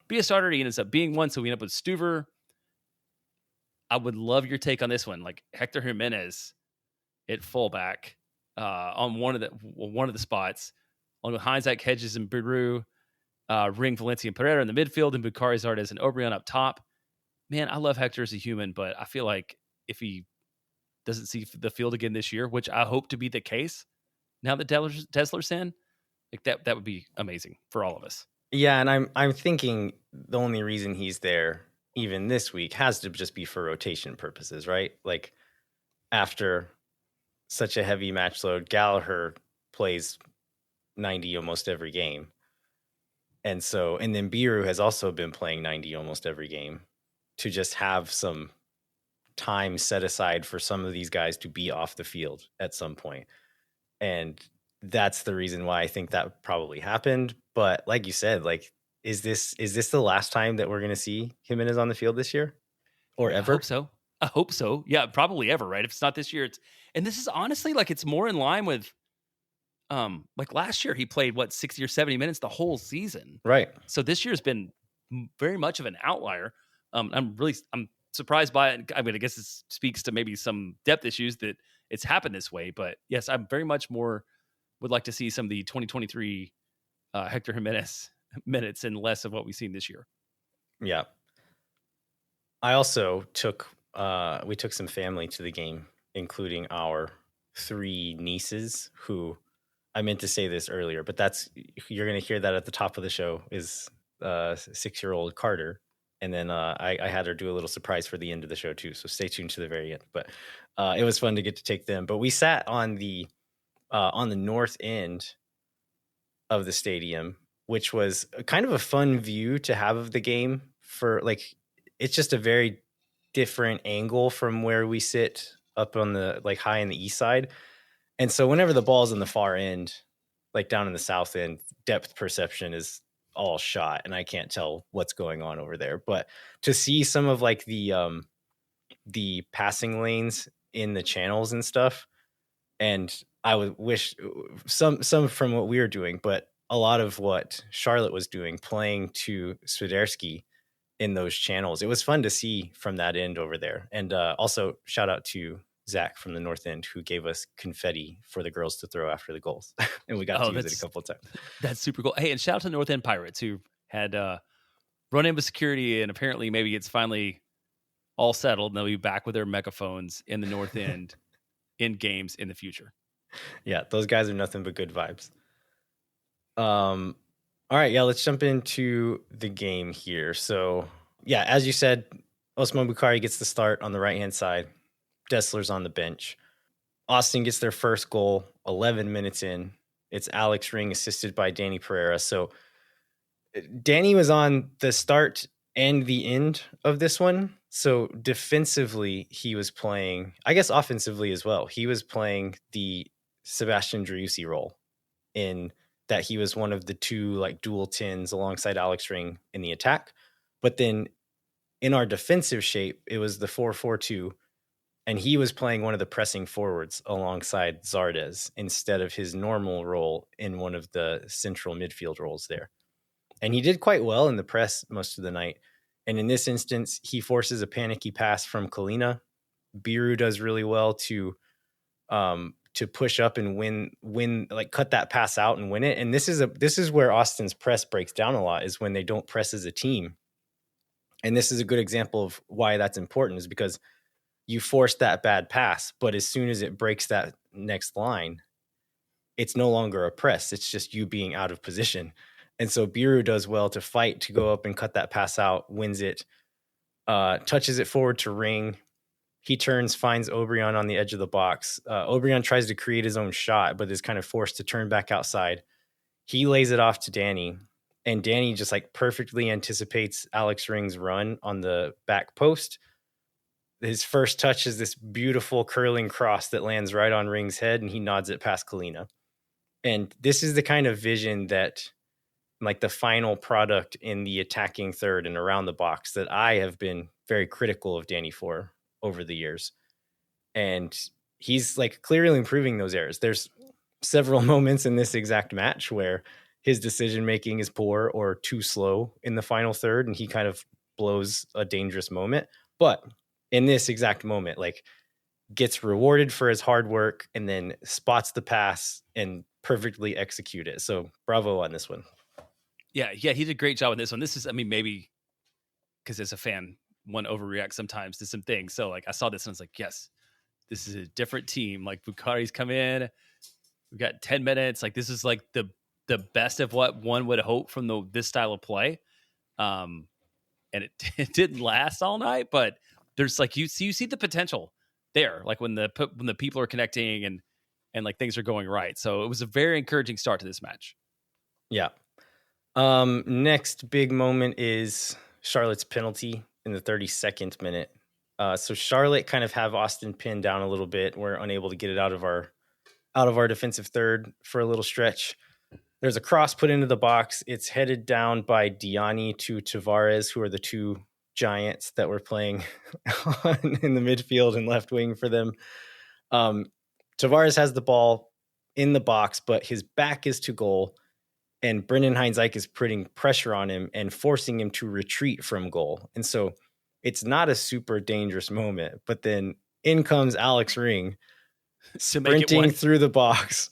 be a starter. He ends up being one. So we end up with Stuver. I would love your take on this one. Like Hector Jimenez at fullback on one of the spots, along with Heinzak, Hedges, and Beru, Ring, Valencia, and Pereira in the midfield, and Bukari, Zardes, and Obrian up top. Man, I love Hector as a human, but I feel like if he doesn't see the field again this year, which I hope to be the case, now that Desler's in, like that would be amazing for all of us. Yeah, and I'm thinking the only reason he's there even this week has to just be for rotation purposes, right? Like after such a heavy match load, Gallagher plays 90 almost every game. And then Biru has also been playing 90 almost every game, to just have some time set aside for some of these guys to be off the field at some point. And that's the reason why I think that probably happened. But like you said, like, is this the last time that we're going to see Jimenez on the field this year, or I ever? hope so. Yeah, probably ever, right? If it's not this year, and this is honestly like it's more in line with like last year he played 60 or 70 minutes the whole season. Right. So this year's been very much of an outlier. I'm surprised by it. I mean, I guess it speaks to maybe some depth issues that it's happened this way, but yes, I'm very much more would like to see some of the 2023 Hector Jimenez minutes and less of what we've seen this year. Yeah. I also took we took some family to the game, including our 3 nieces, who I meant to say this earlier, but you're going to hear that at the top of the show, is 6-year-old Carter. And then I had her do a little surprise for the end of the show too. So stay tuned to the very end. But it was fun to get to take them. But we sat on the north end of the stadium, which was kind of a fun view to have of the game. For like, it's just a very different angle from where we sit up on the high in the east side. And so whenever the ball's in the far end, like down in the south end, depth perception is all shot and I can't tell what's going on over there. But to see some of like the passing lanes in the channels and stuff, and I would wish some from what we were doing, but a lot of what Charlotte was doing, playing to Swiderski in those channels. It was fun to see from that end over there. And also shout out to Zach from the north end, who gave us confetti for the girls to throw after the goals. And we got to use it a couple of times. That's super cool. Hey, and shout out to the North End Pirates, who had run in with security, and apparently maybe it's finally all settled and they'll be back with their megaphones in the North End in games in the future. Yeah, those guys are nothing but good vibes. All right, yeah, let's jump into the game here. So, yeah, as you said, Osman Bukari gets the start on the right-hand side. Desler's on the bench. Austin gets their first goal 11 minutes in. It's Alex Ring assisted by Danny Pereira. So Danny was on the start and the end of this one. So defensively, he was playing, I guess offensively as well. He was playing the Sebastian Driussi role, in that he was one of the 2 like dual 10s alongside Alex Ring in the attack. But then in our defensive shape, it was the 4-4-2. And he was playing one of the pressing forwards alongside Zardes instead of his normal role in one of the central midfield roles there. And he did quite well in the press most of the night. And in this instance, he forces a panicky pass from Kalina. Biru does really well to push up and win, like cut that pass out and win it. And this is where Austin's press breaks down a lot, is when they don't press as a team. And this is a good example of why that's important, is because you force that bad pass, but as soon as it breaks that next line, it's no longer a press. It's just you being out of position. And so Biru does well to fight, to go up and cut that pass out, wins it, touches it forward to Ring. He turns, finds Obrian on the edge of the box. Obrian tries to create his own shot, but is kind of forced to turn back outside. He lays it off to Danny, and Danny just like perfectly anticipates Alex Ring's run on the back post. His first touch is this beautiful curling cross that lands right on Ring's head, and he nods it past Kalina. And this is the kind of vision that, like, the final product in the attacking third and around the box, that I have been very critical of Danny for over the years. And he's like clearly improving those areas. There's several moments in this exact match where his decision making is poor or too slow in the final third, and he kind of blows a dangerous moment. But in this exact moment, like, gets rewarded for his hard work and then spots the pass and perfectly execute it. So bravo on this one. Yeah, he did a great job on this one. This is, I mean, maybe because as a fan, one overreacts sometimes to some things. So like I saw this and I was like, yes, this is a different team. Like Bukari's come in, we've got 10 minutes. Like this is like the the best of what one would hope from this style of play. And it didn't last all night, but there's like you see the potential there, like when the people are connecting and like things are going right. So it was a very encouraging start to this match. Yeah. Next big moment is Charlotte's penalty in the 32nd minute. So Charlotte kind of have Austin pinned down a little bit. We're unable to get it out of our defensive third for a little stretch. There's a cross put into the box. It's headed down by Diani to Tavares, who are the two giants that were playing in the midfield and left wing for them. Tavares has the ball in the box, but his back is to goal. And Brendan Hines-Ike is putting pressure on him and forcing him to retreat from goal. And so it's not a super dangerous moment. But then in comes Alex Ring sprinting through the box.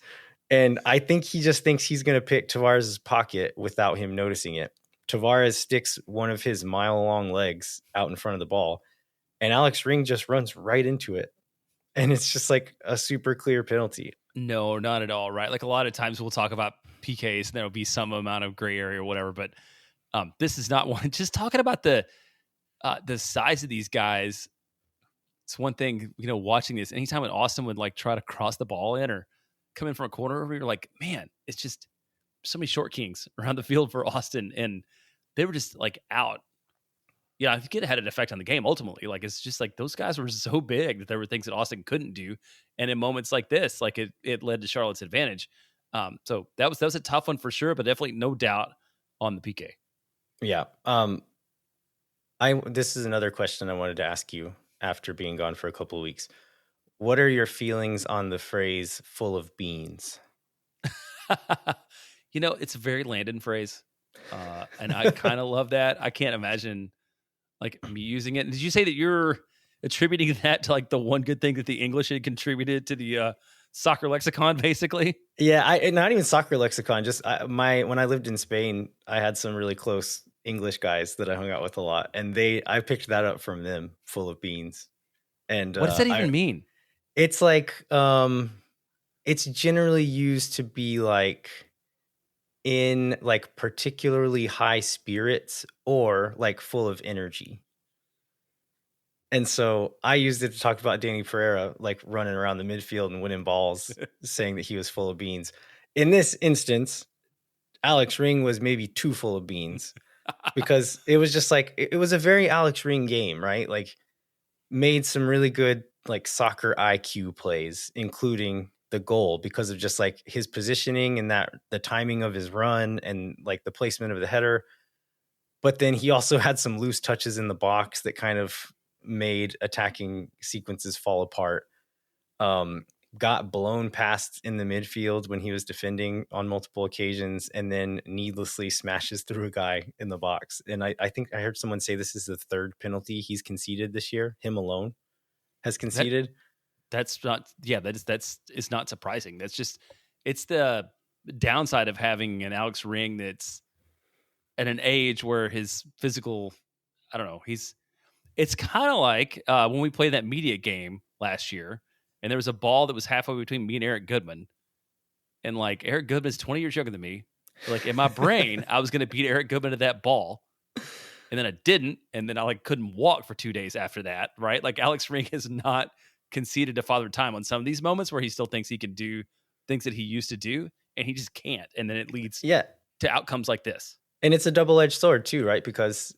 And I think he just thinks he's going to pick Tavares' pocket without him noticing it. Tavares sticks one of his mile-long legs out in front of the ball. And Alex Ring just runs right into it. And it's just like a super clear penalty. No, not at all, right? Like a lot of times we'll talk about PKs and there'll be some amount of gray area or whatever, but this is not one. Just talking about the size of these guys, it's one thing, watching this. Anytime when Austin would like try to cross the ball in or come in from a corner over, you're like, man, it's just so many short kings around the field for Austin, and they were just like out. Yeah, I think it had an effect on the game ultimately. Like it's just like those guys were so big that there were things that Austin couldn't do, and in moments like this, like it led to Charlotte's advantage. So that was a tough one for sure, but definitely no doubt on the PK. Yeah. This is another question I wanted to ask you after being gone for a couple of weeks. What are your feelings on the phrase "full of beans"? It's a very Landon phrase, and I kind of love that. I can't imagine like me using it. Did you say that you're attributing that to like the one good thing that the English had contributed to the soccer lexicon, basically? Yeah, not even soccer lexicon. Just when I lived in Spain, I had some really close English guys that I hung out with a lot, and I picked that up from them. Full of beans. And what does that even mean? It's like it's generally used to be like in like particularly high spirits or like full of energy. And so I used it to talk about Danny Pereira, like running around the midfield and winning balls, saying that he was full of beans. In this instance, Alex Ring was maybe too full of beans because it was just like, it was a very Alex Ring game, right? Like made some really good like soccer IQ plays, including the goal because of just like his positioning and the timing of his run and like the placement of the header. But then he also had some loose touches in the box that kind of made attacking sequences fall apart. Got blown past in the midfield when he was defending on multiple occasions, and then needlessly smashes through a guy in the box. And I think I heard someone say this is the third penalty he's conceded this year. Him alone has conceded. That's not surprising. That's just, it's the downside of having an Alex Ring that's at an age where his physical, I don't know, it's kind of like when we played that media game last year and there was a ball that was halfway between me and Eric Goodman. And like Eric Goodman is 20 years younger than me. So like in my brain, I was going to beat Eric Goodman to that ball. And then I didn't. And then I like couldn't walk for 2 days after that. Right. Like Alex Ring has not conceded to Father Time on some of these moments where he still thinks he can do things that he used to do and he just can't. And then it leads to outcomes like this. And it's a double-edged sword too, right? Because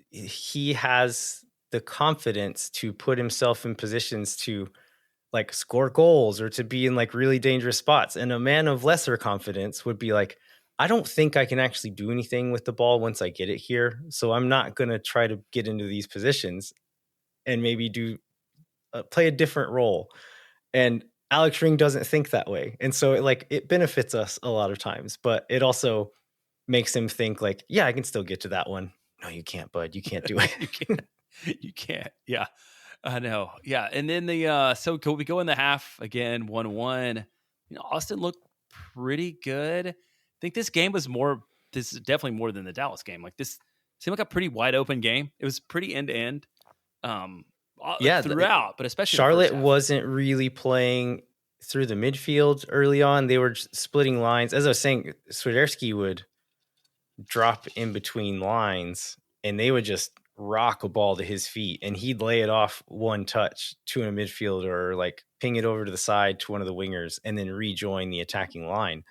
he has the confidence to put himself in positions to like score goals or to be in like really dangerous spots. And a man of lesser confidence would be like, I don't think I can actually do anything with the ball once I get it here. So I'm not going to try to get into these positions and maybe play a different role. And Alex Ring doesn't think that way. And so it benefits us a lot of times, but it also makes him think like, yeah, I can still get to that one. No, you can't, bud. You can't do it. You can't. Yeah, I know. Yeah. And then so we go in the half again, 1-1. Austin looked pretty good. I think this game was this is definitely more than the Dallas game. Like this seemed like a pretty wide open game. It was pretty end to end. Throughout, but especially Charlotte wasn't really playing through the midfield early on. They were just splitting lines. As I was saying, Swiderski would drop in between lines and they would just rock a ball to his feet and he'd lay it off one touch to a midfielder or like ping it over to the side to one of the wingers and then rejoin the attacking line.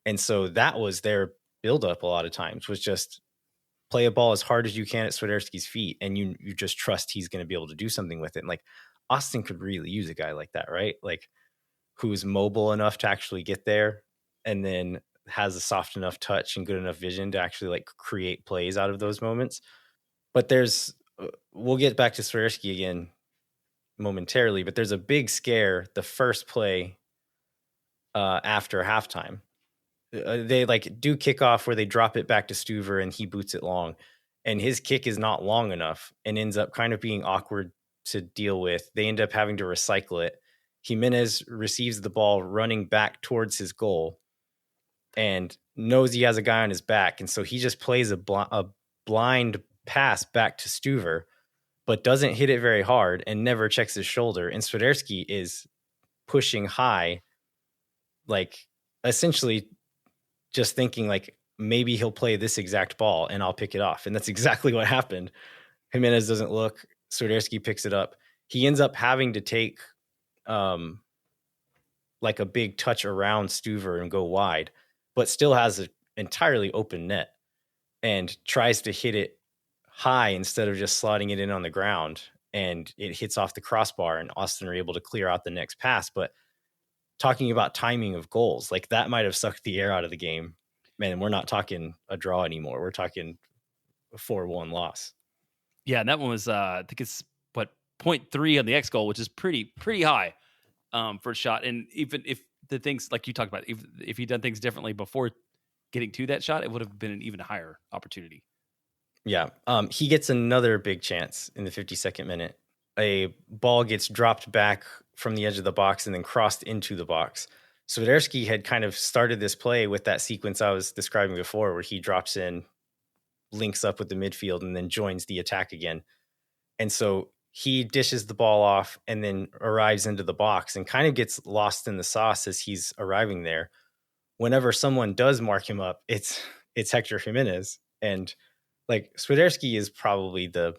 And so that was their buildup a lot of times, was just play a ball as hard as you can at Swiderski's feet and you just trust he's going to be able to do something with it. And like Austin could really use a guy like that, right? Like who's mobile enough to actually get there and then has a soft enough touch and good enough vision to actually like create plays out of those moments. But we'll get back to Swiderski again momentarily, but there's a big scare the first play after halftime. They like do kickoff where they drop it back to Stuver and he boots it long and his kick is not long enough and ends up kind of being awkward to deal with. They end up having to recycle it. Jimenez receives the ball running back towards his goal and knows he has a guy on his back. And so he just plays a blind pass back to Stuver, but doesn't hit it very hard and never checks his shoulder. And Swiderski is pushing high, like essentially just thinking like maybe he'll play this exact ball and I'll pick it off. And that's exactly what happened. Jimenez doesn't look, Swiderski picks it up. He ends up having to take like a big touch around Stuver and go wide, but still has an entirely open net and tries to hit it high instead of just slotting it in on the ground. And it hits off the crossbar and Austin are able to clear out the next pass. But talking about timing of goals, like that might have sucked the air out of the game. Man, we're not talking a draw anymore. We're talking a 4-1 loss. Yeah, and that one was, I think it's, 0.3 on the X goal, which is pretty high for a shot. And even if the things, like you talked about, if he'd done things differently before getting to that shot, it would have been an even higher opportunity. Yeah. He gets another big chance in the 52nd minute. A ball gets dropped back from the edge of the box and then crossed into the box. Swiderski had kind of started this play with that sequence I was describing before, where he drops in, links up with the midfield, and then joins the attack again. And so he dishes the ball off and then arrives into the box and kind of gets lost in the sauce as he's arriving there. Whenever someone does mark him up, it's Hector Jimenez. And like Swiderski is probably the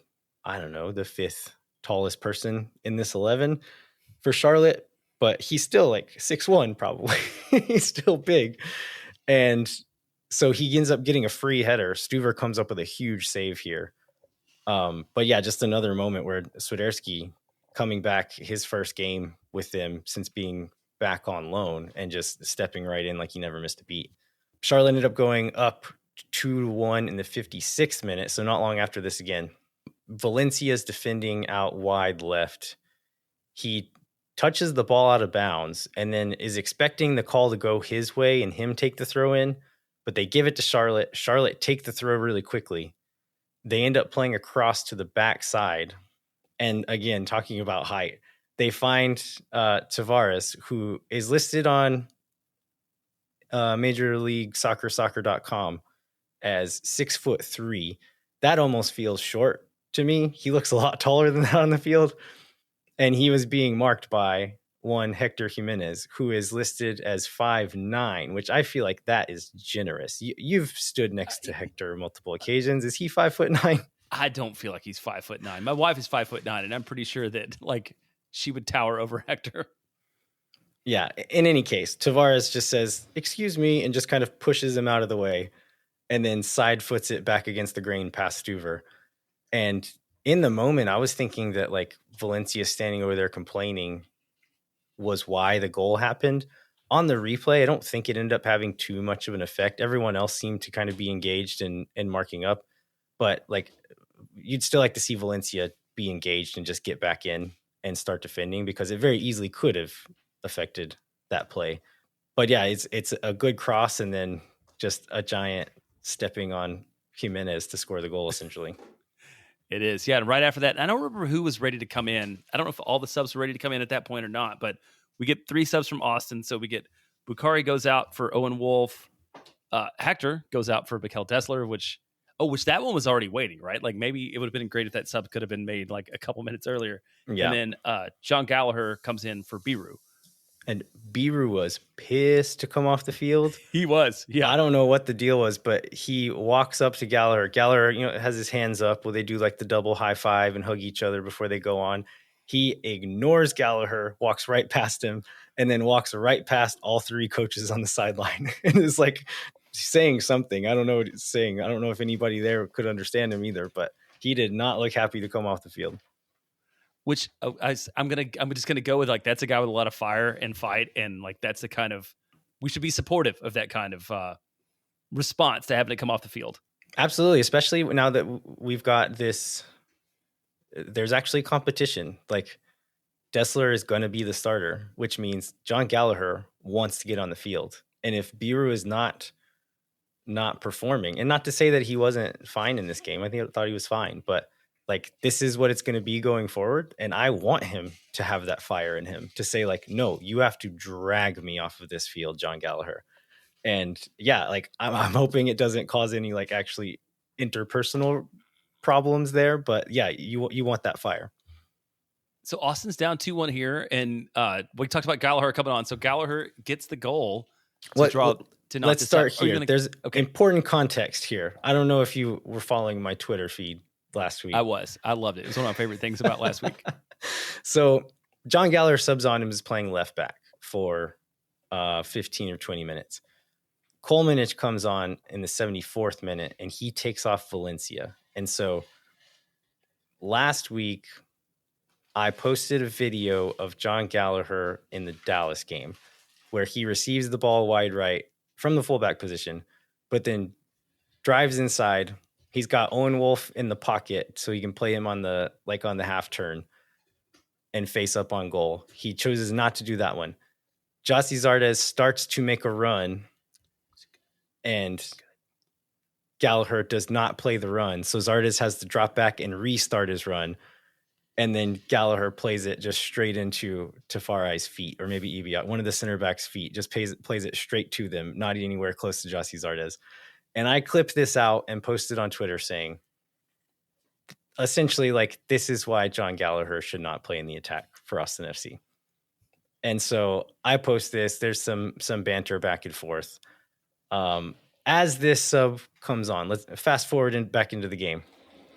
fifth tallest person in this 11 for Charlotte, but he's still like 6'1" probably. He's still big. And so he ends up getting a free header. Stuver comes up with a huge save here. But yeah, just another moment where Swiderski coming back his first game with them since being back on loan and just stepping right in like he never missed a beat. Charlotte ended up going up 2-1 in the 56th minute. So not long after this again, Valencia's defending out wide left. He touches the ball out of bounds and then is expecting the call to go his way and him take the throw in, but they give it to Charlotte. Charlotte take the throw really quickly. They end up playing across to the backside. And again, talking about height, they find Tavares, who is listed on Major League Soccer.com as 6'3". That almost feels short to me. He looks a lot taller than that on the field. And he was being marked by one Hector Jimenez, who is listed as 5'9", which I feel like that is generous. You've stood next to Hector multiple occasions. Is he 5'9"? I don't feel like he's 5'9". My wife is 5'9", and I'm pretty sure that like she would tower over Hector. Yeah. In any case, Tavares just says, "Excuse me," and just kind of pushes him out of the way, and then side foots it back against the grain past Stuver. And in the moment, I was thinking that like Valencia standing over there complaining was why the goal happened. On the replay, I don't think it ended up having too much of an effect. Everyone else seemed to kind of be engaged in marking up, but like you'd still like to see Valencia be engaged and just get back in and start defending, because it very easily could have affected that play. But yeah, it's a good cross and then just a giant stepping on Jimenez to score the goal essentially. It is. Yeah. And right after that, I don't remember who was ready to come in. I don't know if all the subs were ready to come in at that point or not, but we get 3 subs from Austin. So we get Bukari goes out for Owen Wolf. Hector goes out for Bukari and Desler, which that one was already waiting, right? Like maybe it would have been great if that sub could have been made like a couple minutes earlier. Yeah. And then John Gallagher comes in for Biru. And Biru was pissed to come off the field. He was. Yeah. I don't know what the deal was, but he walks up to Gallagher. Gallagher, has his hands up. Well, they do like the double high five and hug each other before they go on. He ignores Gallagher, walks right past him, and then walks right past all three coaches on the sideline and is like saying something. I don't know what he's saying. I don't know if anybody there could understand him either, but he did not look happy to come off the field. Which I'm just gonna go with, like, that's a guy with a lot of fire and fight, and like that's the kind of, we should be supportive of that kind of response to having to come off the field. Absolutely, especially now that we've got this. There's actually competition. Like, Desler is going to be the starter, which means John Gallagher wants to get on the field, and if Biru is not performing, and not to say that he wasn't fine in this game, I thought he was fine, but like, this is what it's going to be going forward. And I want him to have that fire in him to say, like, no, you have to drag me off of this field, John Gallagher. And yeah, like, I'm hoping it doesn't cause any like actually interpersonal problems there. But yeah, you want that fire. So Austin's down 2-1 here. And we talked about Gallagher coming on. So Gallagher gets the goal to draw. Let's start here. There's important context here. I don't know if you were following my Twitter feed last week. I loved it. It was one of my favorite things about last week. So John Gallagher subs on him, is playing left back for 15 or 20 minutes. Kolmanich comes on in the 74th minute, and he takes off Valencia. And so last week, I posted a video of John Gallagher in the Dallas game where he receives the ball wide right from the fullback position, but then drives inside. He's got Owen Wolf in the pocket, so he can play him on the half turn and face up on goal. He chooses not to do that one. Jossie Zardes starts to make a run, and Gallagher does not play the run. So Zardes has to drop back and restart his run. And then Gallagher plays it just straight into Tafarai's feet, or maybe Ibiat, one of the center backs' feet, just plays it straight to them, not anywhere close to Jossie Zardes. And I clipped this out and posted on Twitter saying, essentially, like, this is why John Gallagher should not play in the attack for Austin FC. And so I post this. There's some banter back and forth. As this sub comes on, let's fast forward and back into the game.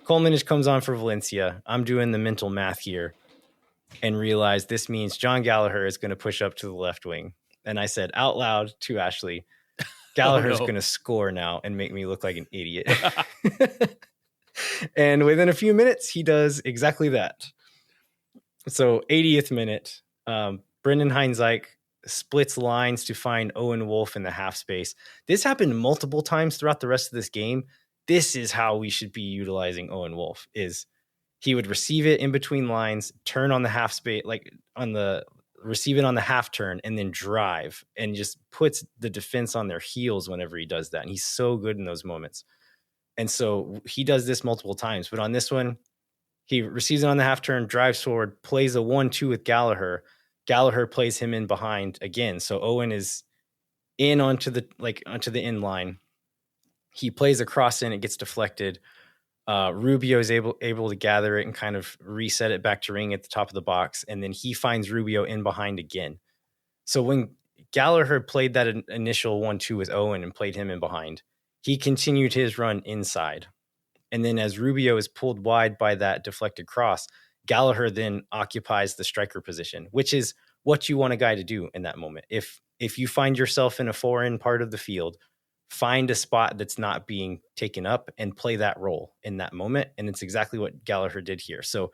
Kolmanich comes on for Valencia. I'm doing the mental math here and realize this means John Gallagher is going to push up to the left wing. And I said out loud to Ashley, Gallagher's going to score now and make me look like an idiot. And within a few minutes, he does exactly that. So 80th minute, Brendan Heinzike splits lines to find Owen Wolf in the half space. This happened multiple times throughout the rest of this game. This is how we should be utilizing Owen Wolf, is he would receive it in between lines, turn on the half space, receive it on the half turn, and then drive, and just puts the defense on their heels whenever he does that. And he's so good in those moments. And so he does this multiple times, but on this one, he receives it on the half turn, drives forward, plays a 1-2 with Gallagher. Gallagher plays him in behind again. So Owen is in onto the in line. He plays a cross in, it gets deflected. Rubio is able to gather it and kind of reset it back to ring at the top of the box. And then he finds Rubio in behind again. So when Gallagher played that initial 1-2 with Owen and played him in behind, he continued his run inside. And then as Rubio is pulled wide by that deflected cross, Gallagher then occupies the striker position, which is what you want a guy to do in that moment. If you find yourself in a foreign part of the field, find a spot that's not being taken up and play that role in that moment. And it's exactly what Gallagher did here. So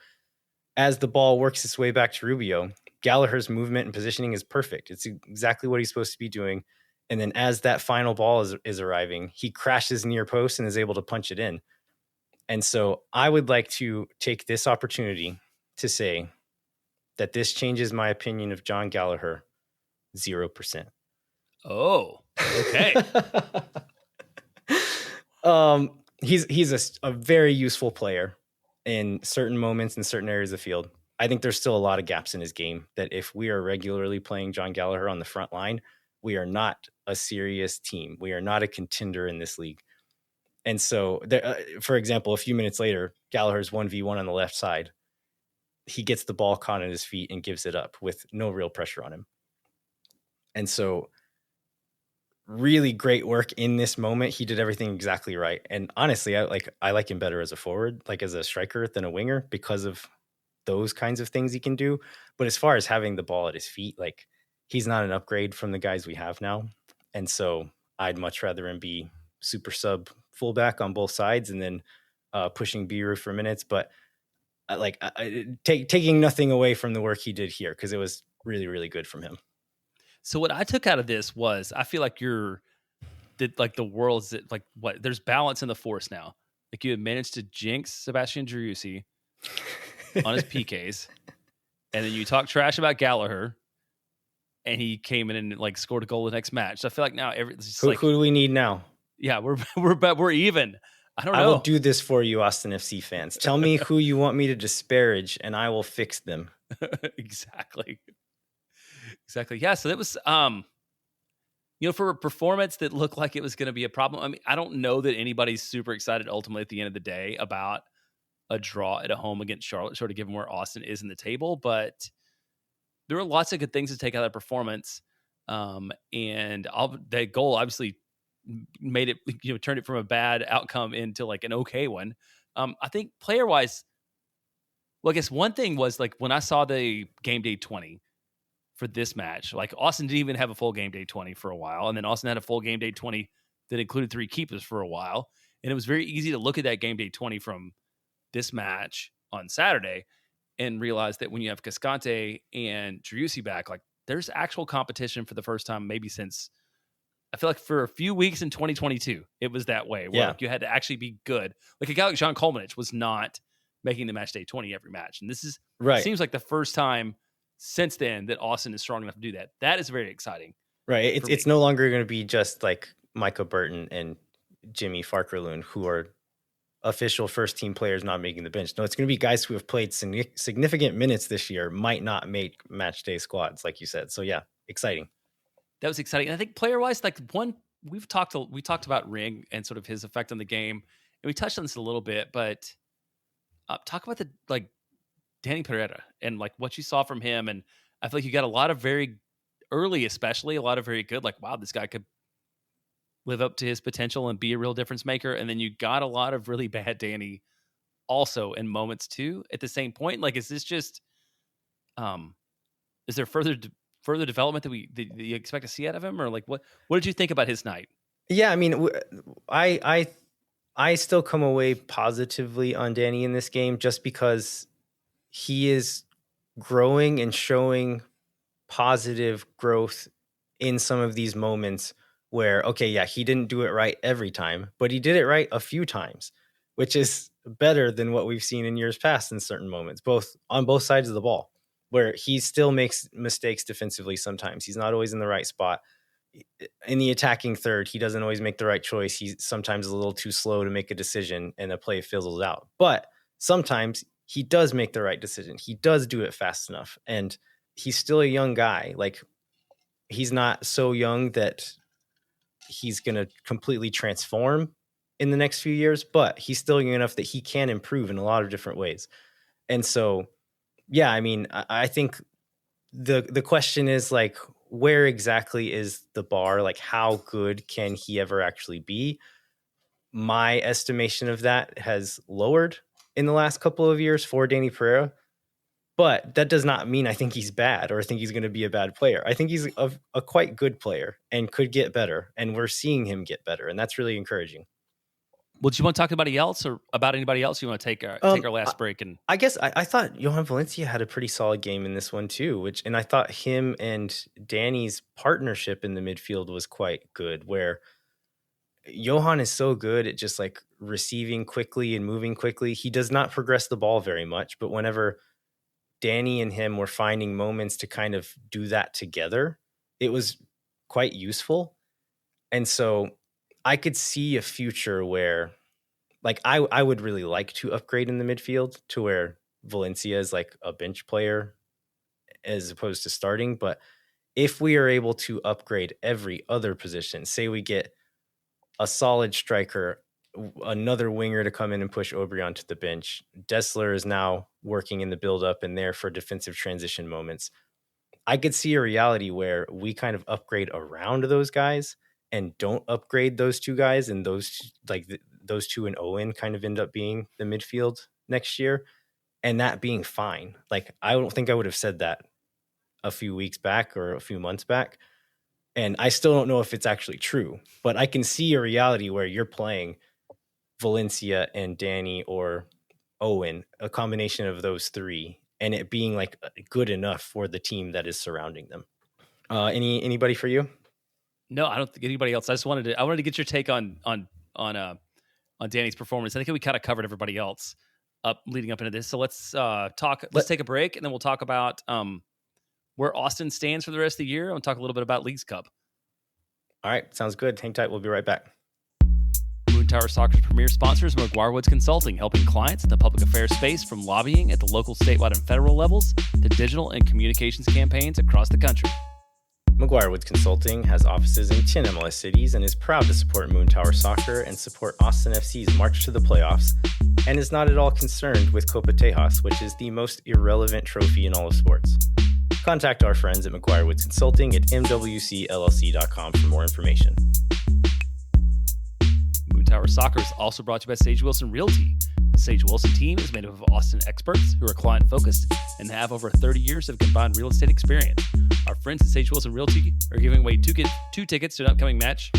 as the ball works its way back to Rubio, Gallagher's movement and positioning is perfect. It's exactly what he's supposed to be doing. And then as that final ball is arriving, he crashes near post and is able to punch it in. And so I would like to take this opportunity to say that this changes my opinion of John Gallagher 0%. Oh, okay. He's a very useful player in certain moments in certain areas of the field. I think there's still a lot of gaps in his game that if we are regularly playing John Gallagher on the front line, we are not a serious team. We are not a contender in this league. And so, for example, a few minutes later, Gallagher's 1v1 on the left side. He gets the ball caught at his feet and gives it up with no real pressure on him. And so really great work in this moment. He did everything exactly right. And honestly, I like him better as a forward, like as a striker than a winger because of those kinds of things he can do. But as far as having the ball at his feet, like he's not an upgrade from the guys we have now. And so I'd much rather him be super sub fullback on both sides and then pushing Biru for minutes. But taking nothing away from the work he did here because it was really, really good from him. So what I took out of this was I feel like the world's like what there's balance in the force now. Like you had managed to jinx Sebastian Driussi on his PKs, and then you talk trash about Gallagher, and he came in and like scored a goal the next match. So I feel like now who do we need now? Yeah, we're even. I don't know. I will do this for you, Austin FC fans. Tell me who you want me to disparage, and I will fix them. Exactly. Yeah. So that was, for a performance that looked like it was going to be a problem. I mean, I don't know that anybody's super excited ultimately at the end of the day about a draw at a home against Charlotte, sort of given where Austin is in the table, but there were lots of good things to take out of that performance. And that goal obviously made it, turned it from a bad outcome into like an okay one. I think player wise, well, I guess one thing was like when I saw the game day 20 for this match, like Austin didn't even have a full game day 20 for a while. And then Austin had a full game day 20 that included 3 keepers for a while. And it was very easy to look at that game day 20 from this match on Saturday and realize that when you have Cascante and Driussi back, like there's actual competition for the first time, maybe since I feel like for a few weeks in 2022, it was that way where like you had to actually be good. Like a guy like John Kolmanich was not making the match day 20 every match. And this is right. It seems like the first time since then that Austin is strong enough to do that. That is very exciting. Right. It's no longer going to be just like Micah Burton and Jimmy Farkerloon, who are official first team players not making the bench. No, it's going to be guys who have played significant minutes this year, might not make match day squads, like you said. So yeah, exciting. That was exciting. And I think player wise, like we talked about Ring and sort of his effect on the game. And we touched on this a little bit, but talk about the Danny Pereira and like what you saw from him. And I feel like you got a lot of very early, especially a lot of very good, like, wow, this guy could live up to his potential and be a real difference maker. And then you got a lot of really bad Danny also in moments too, at the same point. Like, is this just, is there further development that you expect to see out of him? Or like, what did you think about his night? Yeah. I mean, I still come away positively on Danny in this game just because he is growing and showing positive growth in some of these moments where, okay, yeah, he didn't do it right every time, but he did it right a few times, which is better than what we've seen in years past in certain moments, on both sides of the ball, where he still makes mistakes defensively sometimes. He's not always in the right spot. In the attacking third, he doesn't always make the right choice. He's sometimes a little too slow to make a decision and the play fizzles out. But sometimes he does make the right decision. He does do it fast enough. And he's still a young guy. Like, he's not so young that he's going to completely transform in the next few years, but he's still young enough that he can improve in a lot of different ways. And so, yeah, I mean, I think the question is like, where exactly is the bar? Like, how good can he ever actually be? My estimation of that has lowered in the last couple of years for Danny Pereira, but that does not mean I think he's bad or I think he's going to be a bad player. I think he's a quite good player and could get better, and we're seeing him get better, and that's really encouraging. Well, do you want to talk about anybody else or about anybody else? You want to take our last break? And I guess I thought Johan Valencia had a pretty solid game in this one too, and I thought him and Danny's partnership in the midfield was quite good, where Johan is so good at just like receiving quickly and moving quickly. He does not progress the ball very much, but whenever Danny and him were finding moments to kind of do that together, it was quite useful. And so I could see a future where, like, I would really like to upgrade in the midfield to where Valencia is like a bench player as opposed to starting. But if we are able to upgrade every other position, say we get a solid striker, another winger to come in and push Obrian to the bench. Desler is now working in the build-up and there for defensive transition moments. I could see a reality where we kind of upgrade around those guys and don't upgrade those two guys, and those those two and Owen kind of end up being the midfield next year, and that being fine. Like, I don't think I would have said that a few weeks back or a few months back, and I still don't know if it's actually true, but I can see a reality where you're playing Valencia and Danny or Owen, a combination of those three, and it being like good enough for the team that is surrounding them. Anybody for you? No, I don't think anybody else. I wanted to get your take on Danny's performance. I think we kind of covered everybody else leading up into this. So let's talk. Let's take a break, and then we'll talk about where Austin stands for the rest of the year. And we'll talk a little bit about Leagues Cup. All right, sounds good. Hang tight. We'll be right back. Moon Tower Soccer's premier sponsor is McGuire Woods Consulting, helping clients in the public affairs space from lobbying at the local, statewide, and federal levels to digital and communications campaigns across the country. McGuire Woods Consulting has offices in 10 MLS cities and is proud to support Moon Tower Soccer and support Austin FC's march to the playoffs, and is not at all concerned with Copa Tejas, which is the most irrelevant trophy in all of sports. Contact our friends at McGuire Woods Consulting at mwcllc.com for more information. Moon Tower Soccer is also brought to you by Sage Wilson Realty. The Sage Wilson team is made up of Austin experts who are client-focused and have over 30 years of combined real estate experience. Our friends at Sage Wilson Realty are giving away two tickets to an upcoming match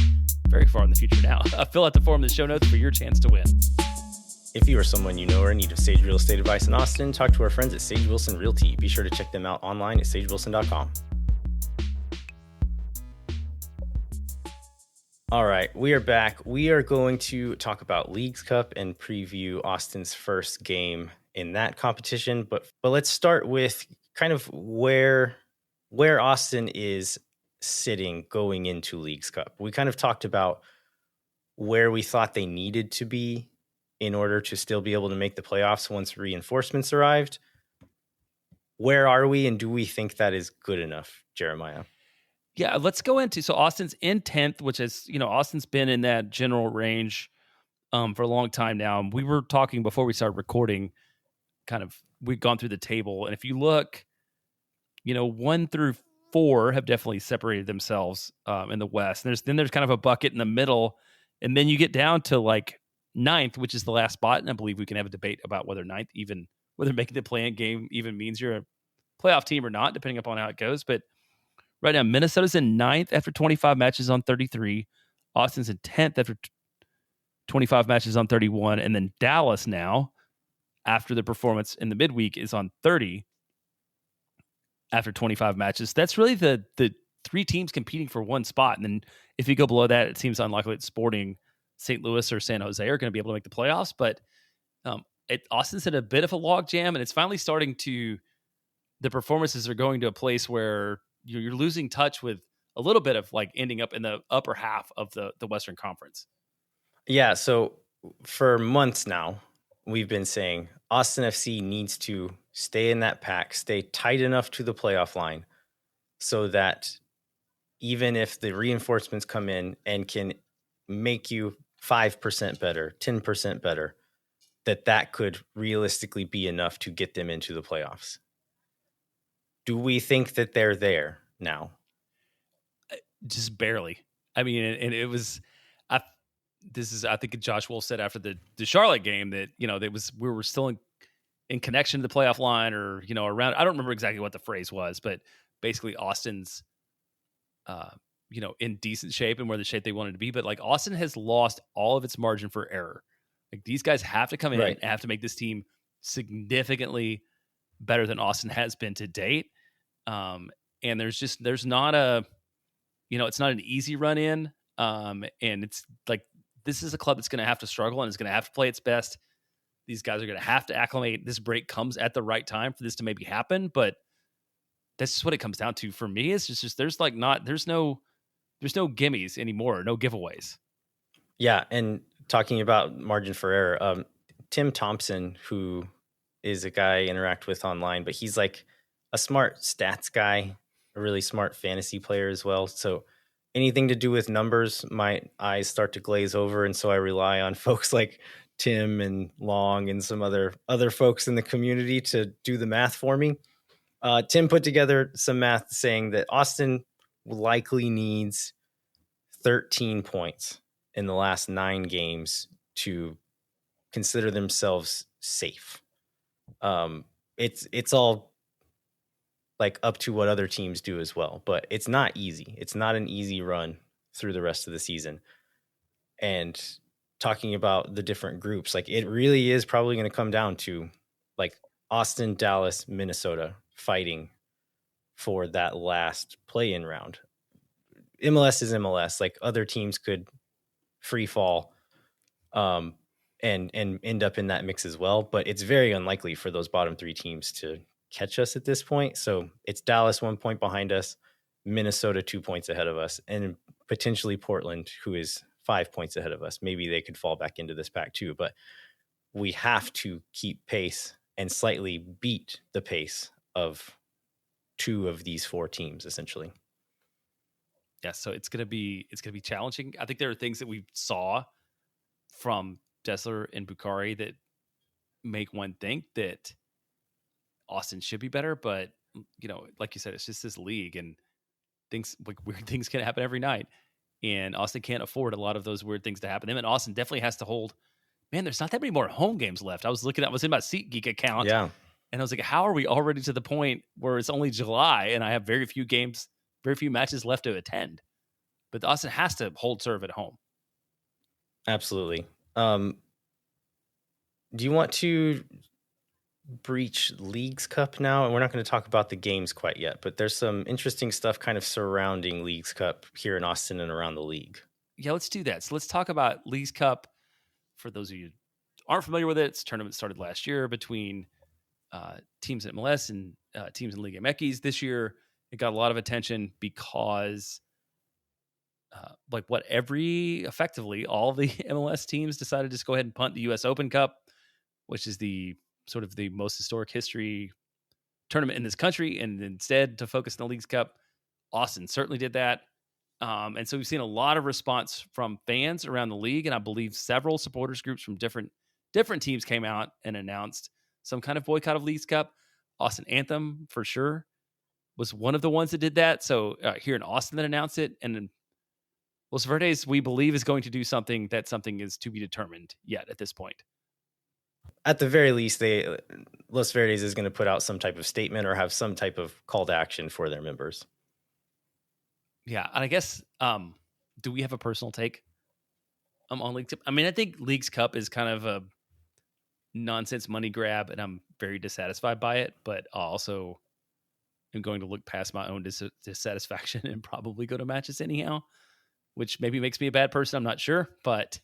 very far in the future now. Fill out the form in the show notes for your chance to win. If you or someone you know are in need of Sage real estate advice in Austin, talk to our friends at Sage Wilson Realty. Be sure to check them out online at sagewilson.com. All right, we are back. We are going to talk about Leagues Cup and preview Austin's first game in that competition. But let's start with kind of where Austin is sitting going into Leagues Cup. We kind of talked about where we thought they needed to be in order to still be able to make the playoffs once reinforcements arrived. Where are we, and do we think that is good enough, Jeremiah? Yeah, let's go into, so Austin's in 10th, which is, Austin's been in that general range for a long time now. We were talking before we started recording, we've gone through the table. And if you look, 1 through 4 have definitely separated themselves in the West. And there's kind of a bucket in the middle. And then you get down to like 9th, which is the last spot. And I believe we can have a debate about whether making the play-in game even means you're a playoff team or not, depending upon how it goes. But right now, Minnesota's in 9th after 25 matches on 33. Austin's in 10th after 25 matches on 31. And then Dallas now, after the performance in the midweek, is on 30 after 25 matches. That's really the 3 teams competing for one spot. And then if you go below that, it seems unlikely that Sporting, St. Louis, or San Jose are going to be able to make the playoffs. But Austin's in a bit of a logjam, and it's finally starting to, the performances are going to a place where you're losing touch with a little bit of like ending up in the upper half of the Western Conference. Yeah, so for months now, we've been saying Austin FC needs to stay in that pack, stay tight enough to the playoff line so that even if the reinforcements come in and can make you 5% better, 10% better, that could realistically be enough to get them into the playoffs. Do we think that they're there now? Just barely. I mean, and it was, I think Josh Wolf said after the Charlotte game that, we were still in connection to the playoff line or, around, I don't remember exactly what the phrase was, but basically Austin's, in decent shape and where the shape they wanted to be. But like Austin has lost all of its margin for error. Like these guys have to come in and have to make this team significantly better than Austin has been to date. And there's not it's not an easy run in. And it's like, this is a club that's going to have to struggle and is going to have to play its best. These guys are going to have to acclimate. This break comes at the right time for this to maybe happen, but that's just what it comes down to for me. It's just there's no gimmies anymore, no giveaways. Yeah, and talking about margin for error, Tim Thompson, who is a guy I interact with online, but he's like a smart stats guy, a really smart fantasy player as well. So anything to do with numbers, my eyes start to glaze over, and so I rely on folks like Tim and Long and some other folks in the community to do the math for me. Tim put together some math saying that Austin likely needs 13 points in the last 9 games to consider themselves safe. It's all like up to what other teams do as well, but it's not easy. It's not an easy run through the rest of the season. And talking about the different groups, like it really is probably going to come down to like Austin, Dallas, Minnesota fighting for that last play-in round. MLS is MLS. Like other teams could free fall and end up in that mix as well, but it's very unlikely for those bottom 3 teams to catch us at this point. So it's Dallas 1 point behind us, Minnesota 2 points ahead of us, and potentially Portland, who is 5 points ahead of us. Maybe they could fall back into this pack too, but we have to keep pace and slightly beat the pace of 2 of these 4 teams, essentially. Yeah, so it's gonna be challenging. I think there are things that we saw from Desler and Bukari that make one think that Austin should be better, but like you said, it's just this league, and things like weird things can happen every night, and Austin can't afford a lot of those weird things to happen to him. And Austin definitely has to hold. Man, there's not that many more home games left. I was in my SeatGeek account, yeah, and I was like, how are we already to the point where it's only July and I have very few matches left to attend? But Austin has to hold serve at home. Absolutely. Do you want to breach Leagues Cup now? And we're not going to talk about the games quite yet, but there's some interesting stuff kind of surrounding Leagues Cup here in Austin and around the league. Yeah, let's do that. So let's talk about Leagues Cup. For those of you who aren't familiar with it, it's a tournament started last year between teams in MLS and teams in Liga MX. This year, it got a lot of attention because effectively all the MLS teams decided to just go ahead and punt the US Open Cup, which is the sort of the most historic history tournament in this country, and instead to focus on the Leagues Cup. Austin certainly did that. And so we've seen a lot of response from fans around the league, and I believe several supporters groups from different teams came out and announced some kind of boycott of Leagues Cup. Austin Anthem, for sure, was one of the ones that did that. So here in Austin that announced it, and then Los Verdes, we believe, is going to do something. That something is to be determined yet at this point. At the very least, Los Verdes is going to put out some type of statement or have some type of call to action for their members. Yeah, and I guess, do we have a personal take on Leagues Cup? I mean, I think Leagues Cup is kind of a nonsense money grab, and I'm very dissatisfied by it, but I also am going to look past my own dissatisfaction and probably go to matches anyhow, which maybe makes me a bad person. I'm not sure, but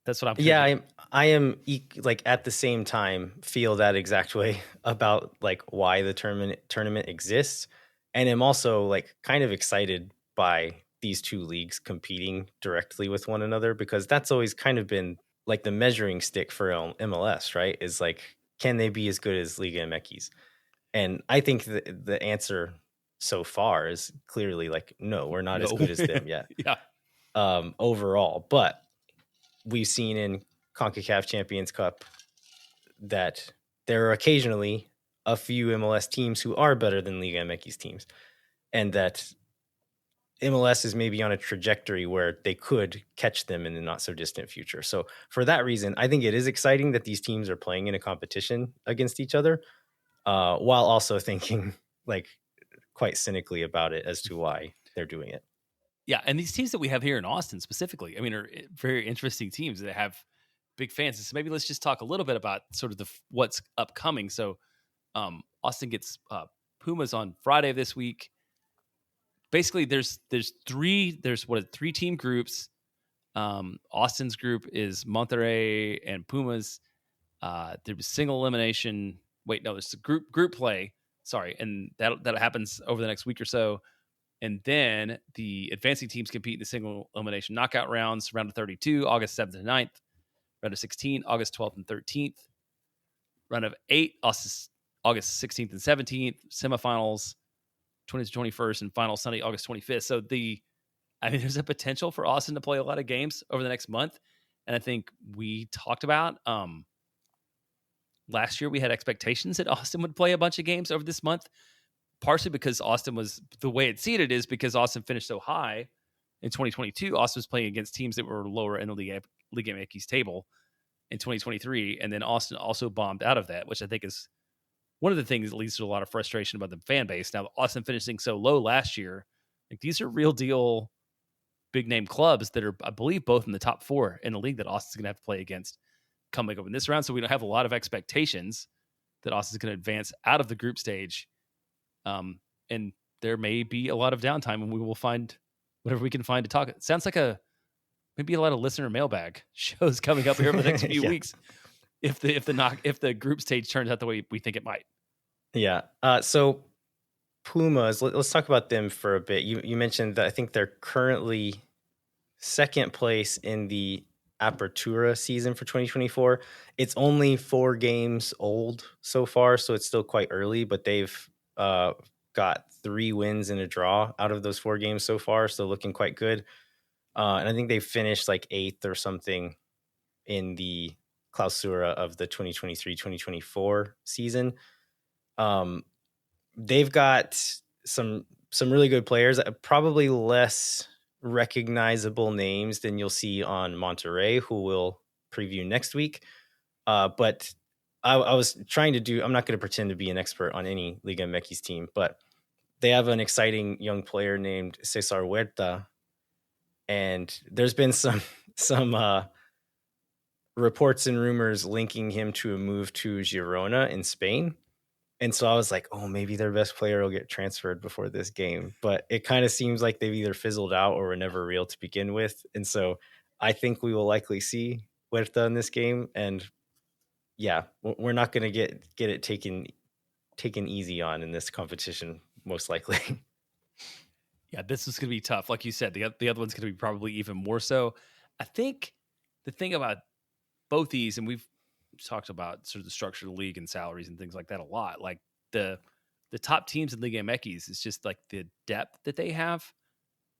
that's what I'm thinking. Yeah, I am like at the same time feel that exact way about like why the tournament exists. And I'm also like kind of excited by these 2 leagues competing directly with one another, because that's always kind of been like the measuring stick for MLS, right? Is like, can they be as good as Liga MX? And I think the answer so far is clearly like, no, we're not as good as them yet. Yeah. Overall, but we've seen in CONCACAF Champions Cup that there are occasionally a few MLS teams who are better than Liga MX teams, and that MLS is maybe on a trajectory where they could catch them in the not so distant future. So for that reason, I think it is exciting that these teams are playing in a competition against each other, while also thinking like quite cynically about it as to why they're doing it. Yeah, and these teams that we have here in Austin specifically, I mean, are very interesting teams that have big fans. So maybe let's just talk a little bit about sort of what's upcoming. So Austin gets Pumas on Friday of this week. Basically, there's 3 team groups. Austin's group is Monterrey and Pumas. There was single elimination. Wait, no, there's a group play. Sorry, and that happens over the next week or so. And then the advancing teams compete in the single elimination knockout rounds, round of 32, August 7th and 9th. Round of 16, August 12th and 13th. Round of 8, August 16th and 17th. Semifinals, 20th to 21st, and final Sunday, August 25th. So there's a potential for Austin to play a lot of games over the next month. And I think we talked about last year we had expectations that Austin would play a bunch of games over this month, partially because Austin was the way it's seeded is because Austin finished so high in 2022. Austin was playing against teams that were lower in the Liga MX table in 2023, and then Austin also bombed out of that, which I think is one of the things that leads to a lot of frustration about the fan base. Now, Austin finishing so low last year, like these are real deal big name clubs that are, I believe, both in the top 4 in the league that Austin's going to have to play against coming up in this round. So we don't have a lot of expectations that Austin's going to advance out of the group stage. And there may be a lot of downtime, and we will find whatever we can find to talk. It sounds like maybe a lot of listener mailbag shows coming up here over the next few weeks. If the group stage turns out the way we think it might. Yeah. So Pumas, let's talk about them for a bit. You mentioned that I think they're currently second place in the Apertura season for 2024. It's only 4 games old so far, so it's still quite early, but they've got 3 wins and a draw out of those 4 games so far, so looking quite good. And I think they finished like 8th or something in the Clausura of the 2023-2024 season. They've got some really good players, probably less recognizable names than you'll see on Monterrey, who we'll preview next week. But I was trying to I'm not going to pretend to be an expert on any Liga MX team, but they have an exciting young player named Cesar Huerta. And there's been some reports and rumors linking him to a move to Girona in Spain. And so I was like, oh, maybe their best player will get transferred before this game. But it kind of seems like they've either fizzled out or were never real to begin with. And so I think we will likely see Huerta in this game. And yeah, we're not going to get it taken easy on in this competition, most likely. Yeah, this is going to be tough. Like you said, the other one's going to be probably even more so. I think the thing about both these, and we've talked about sort of the structure of the league and salaries and things like that a lot. Like the top teams in Liga MX is just like the depth that they have,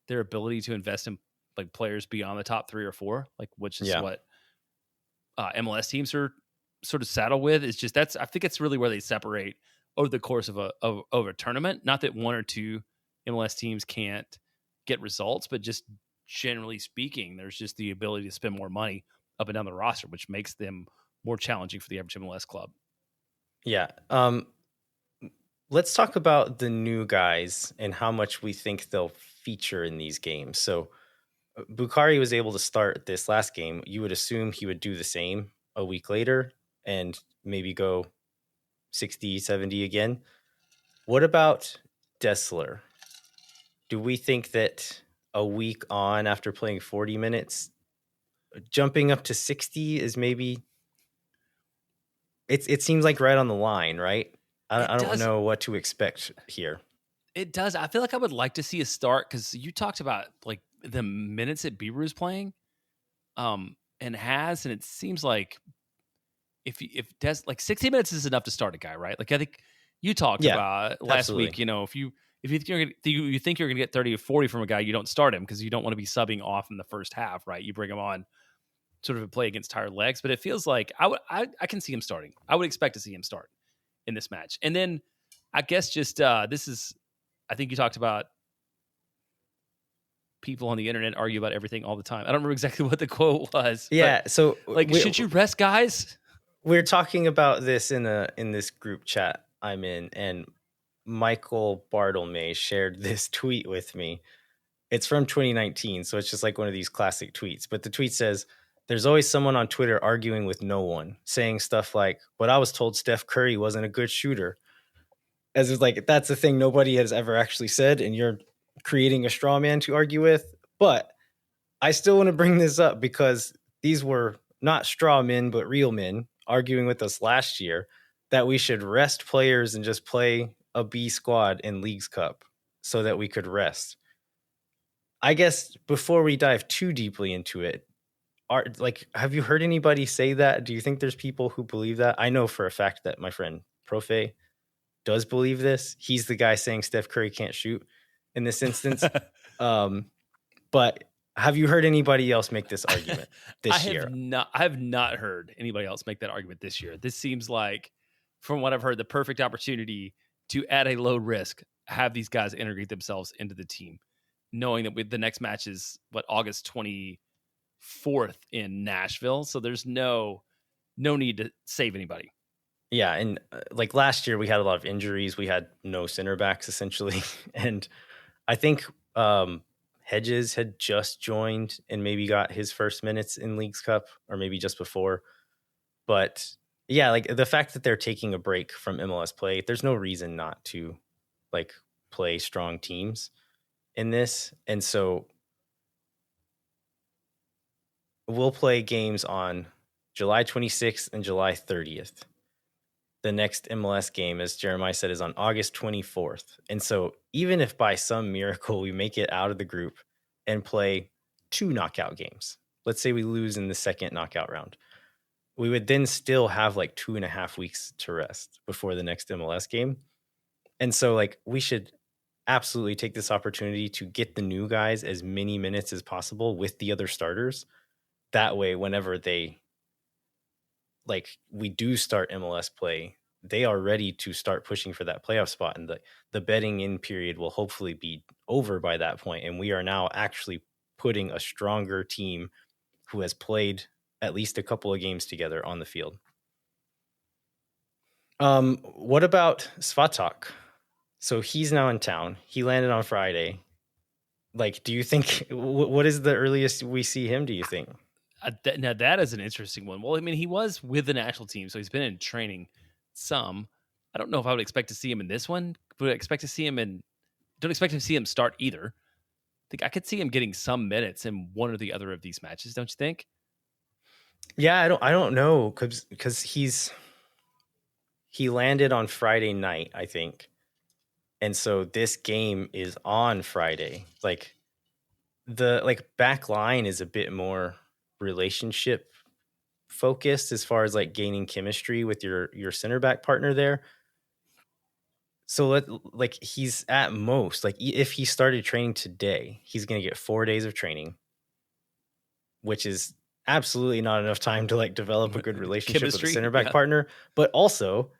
their ability to invest in like players beyond the top 3 or 4, like which is what MLS teams are sort of saddled with. It's just I think it's really where they separate over the course of a tournament. Not that 1 or 2 MLS teams can't get results, but just generally speaking, there's just the ability to spend more money up and down the roster, which makes them more challenging for the average MLS club. Yeah. Let's talk about the new guys and how much we think they'll feature in these games. So Bukari was able to start this last game. You would assume he would do the same a week later and maybe go 60, 70 again. What about Desler? Do we think that a week on after playing 40 minutes, jumping up to 60 is maybe... It seems like right on the line, right? I don't know what to expect here. It does. I feel like I would like to see a start because you talked about like the minutes that Bieber is playing, and it seems like if like 60 minutes is enough to start a guy, right? Like I think you talked about last week. You know, if you think you're gonna get 30 or 40 from a guy, you don't start him because you don't want to be subbing off in the first half, right? You bring him on sort of a play against tired legs, but it feels like I can see him starting. I would expect to see him start in this match. And then I guess just I think you talked about people on the internet argue about everything all the time. I don't remember exactly what the quote was. Yeah. So like, should you rest guys? We're talking about this in this group chat I'm in, and Michael Bartlemay shared this tweet with me. It's from 2019. So it's just like one of these classic tweets, but the tweet says, "There's always someone on Twitter arguing with no one, saying stuff like, but I was told Steph Curry wasn't a good shooter." As it's like, that's the thing nobody has ever actually said, and you're creating a straw man to argue with. But I still want to bring this up because these were not straw men, but real men arguing with us last year that we should rest players and just play a B squad in Leagues Cup so that we could rest. I guess before we dive too deeply into it, have you heard anybody say that? Do you think there's people who believe that? I know for a fact that my friend Profe does believe this. He's the guy saying Steph Curry can't shoot in this instance. But Have you heard anybody else make this argument this year? I have not heard anybody else make that argument this year. This seems like, from what I've heard, the perfect opportunity to, at a low risk, have these guys integrate themselves into the team, knowing that the next match is August 24th in Nashville. So there's no need to save anybody. Yeah, and like last year we had a lot of injuries. We had no center backs essentially, and I think Hedges had just joined and maybe got his first minutes in Leagues Cup, or maybe just before. But yeah, like the fact that they're taking a break from MLS play, there's no reason not to like play strong teams in this. And so we'll play games on July 26th and July 30th. The next MLS game, as Jeremiah said, is on August 24th. And so even if by some miracle we make it out of the group and play 2 knockout games, let's say we lose in the second knockout round, we would then still have like 2.5 weeks to rest before the next MLS game. And so like we should absolutely take this opportunity to get the new guys as many minutes as possible with the other starters. That way, whenever we do start MLS play, they are ready to start pushing for that playoff spot, and the betting in period will hopefully be over by that point, and we are now actually putting a stronger team who has played at least a couple of games together on the field. What about Svatok? So he's now in town. He landed on Friday. Like, do you think what is the earliest we see him, do you think? Now that is an interesting one. Well, I mean, he was with the national team, so he's been in training some. I don't know if I would expect to see him in this one, but I expect to see him don't expect to see him start either. I think I could see him getting some minutes in one or the other of these matches, don't you think? Yeah, I don't know, because he landed on Friday night, I think. And so this game is on Friday. Like the back line is a bit more relationship focused as far as like gaining chemistry with your center back partner there. So he's at most, like if he started training today, he's going to get 4 days of training, which is absolutely not enough time to like develop a good relationship with a center back partner. But also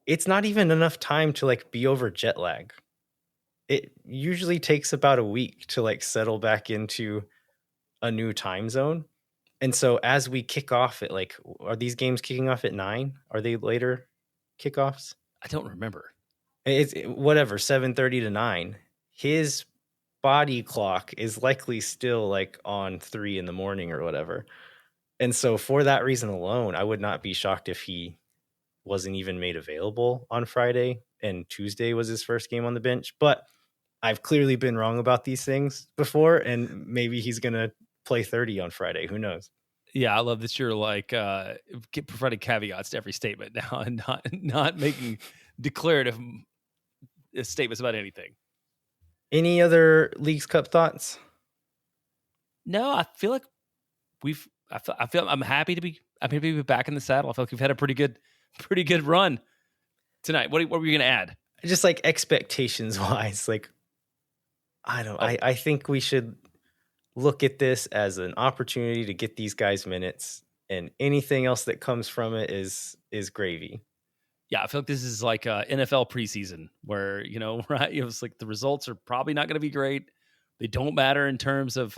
it's not even enough time to like be over jet lag. It usually takes about a week to like settle back into a new time zone. And so as we kick off at are these games kicking off at 9? Are they later kickoffs? I don't remember. It's whatever, 7:30 to 9. His body clock is likely still like on 3 in the morning or whatever. And so for that reason alone, I would not be shocked if he wasn't even made available on Friday and Tuesday was his first game on the bench. But I've clearly been wrong about these things before, and maybe he's going to play 30 on Friday. Who knows? Yeah, I love that you're like providing caveats to every statement now and not making declarative statements about anything. Any other Leagues Cup thoughts? No, I feel like I'm happy to be back in the saddle. I feel like we've had a pretty good run tonight. What were you going to add? Just like expectations wise, like I think we should look at this as an opportunity to get these guys minutes, and anything else that comes from it is gravy. Yeah, I feel like this is like NFL preseason where, right? It's like the results are probably not going to be great. They don't matter in terms of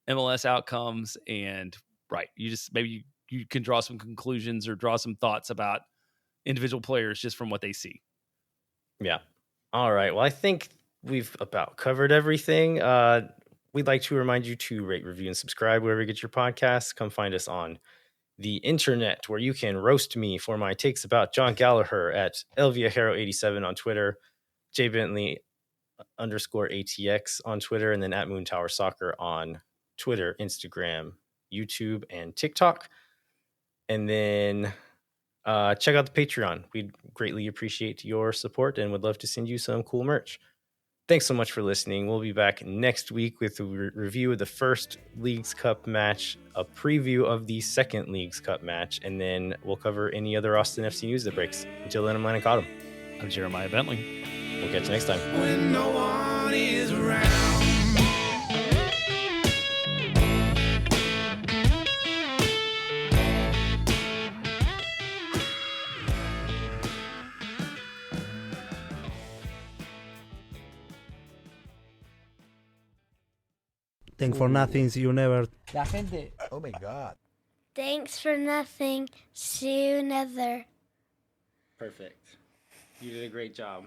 MLS outcomes, and right, you just maybe you can draw some conclusions or draw some thoughts about individual players just from what they see. Yeah. All right. Well, I think we've about covered everything. We'd like to remind you to rate, review, and subscribe wherever you get your podcasts. Come find us on the internet where you can roast me for my takes about John Gallagher at elviajero87 on Twitter, jbentley_ATX on Twitter, and then at Moon Tower Soccer on Twitter, Instagram, YouTube, and TikTok. And then check out the Patreon. We'd greatly appreciate your support and would love to send you some cool merch. Thanks so much for listening. We'll be back next week with a review of the first Leagues Cup match, a preview of the second Leagues Cup match, and then we'll cover any other Austin FC news that breaks. Until then, I'm Landon Cottom. I'm Jeremiah Bentley. We'll catch you next time. When no one is around. Thanks for nothing. See you never. La gente. Oh my God. Thanks for nothing. See you never. Perfect. You did a great job.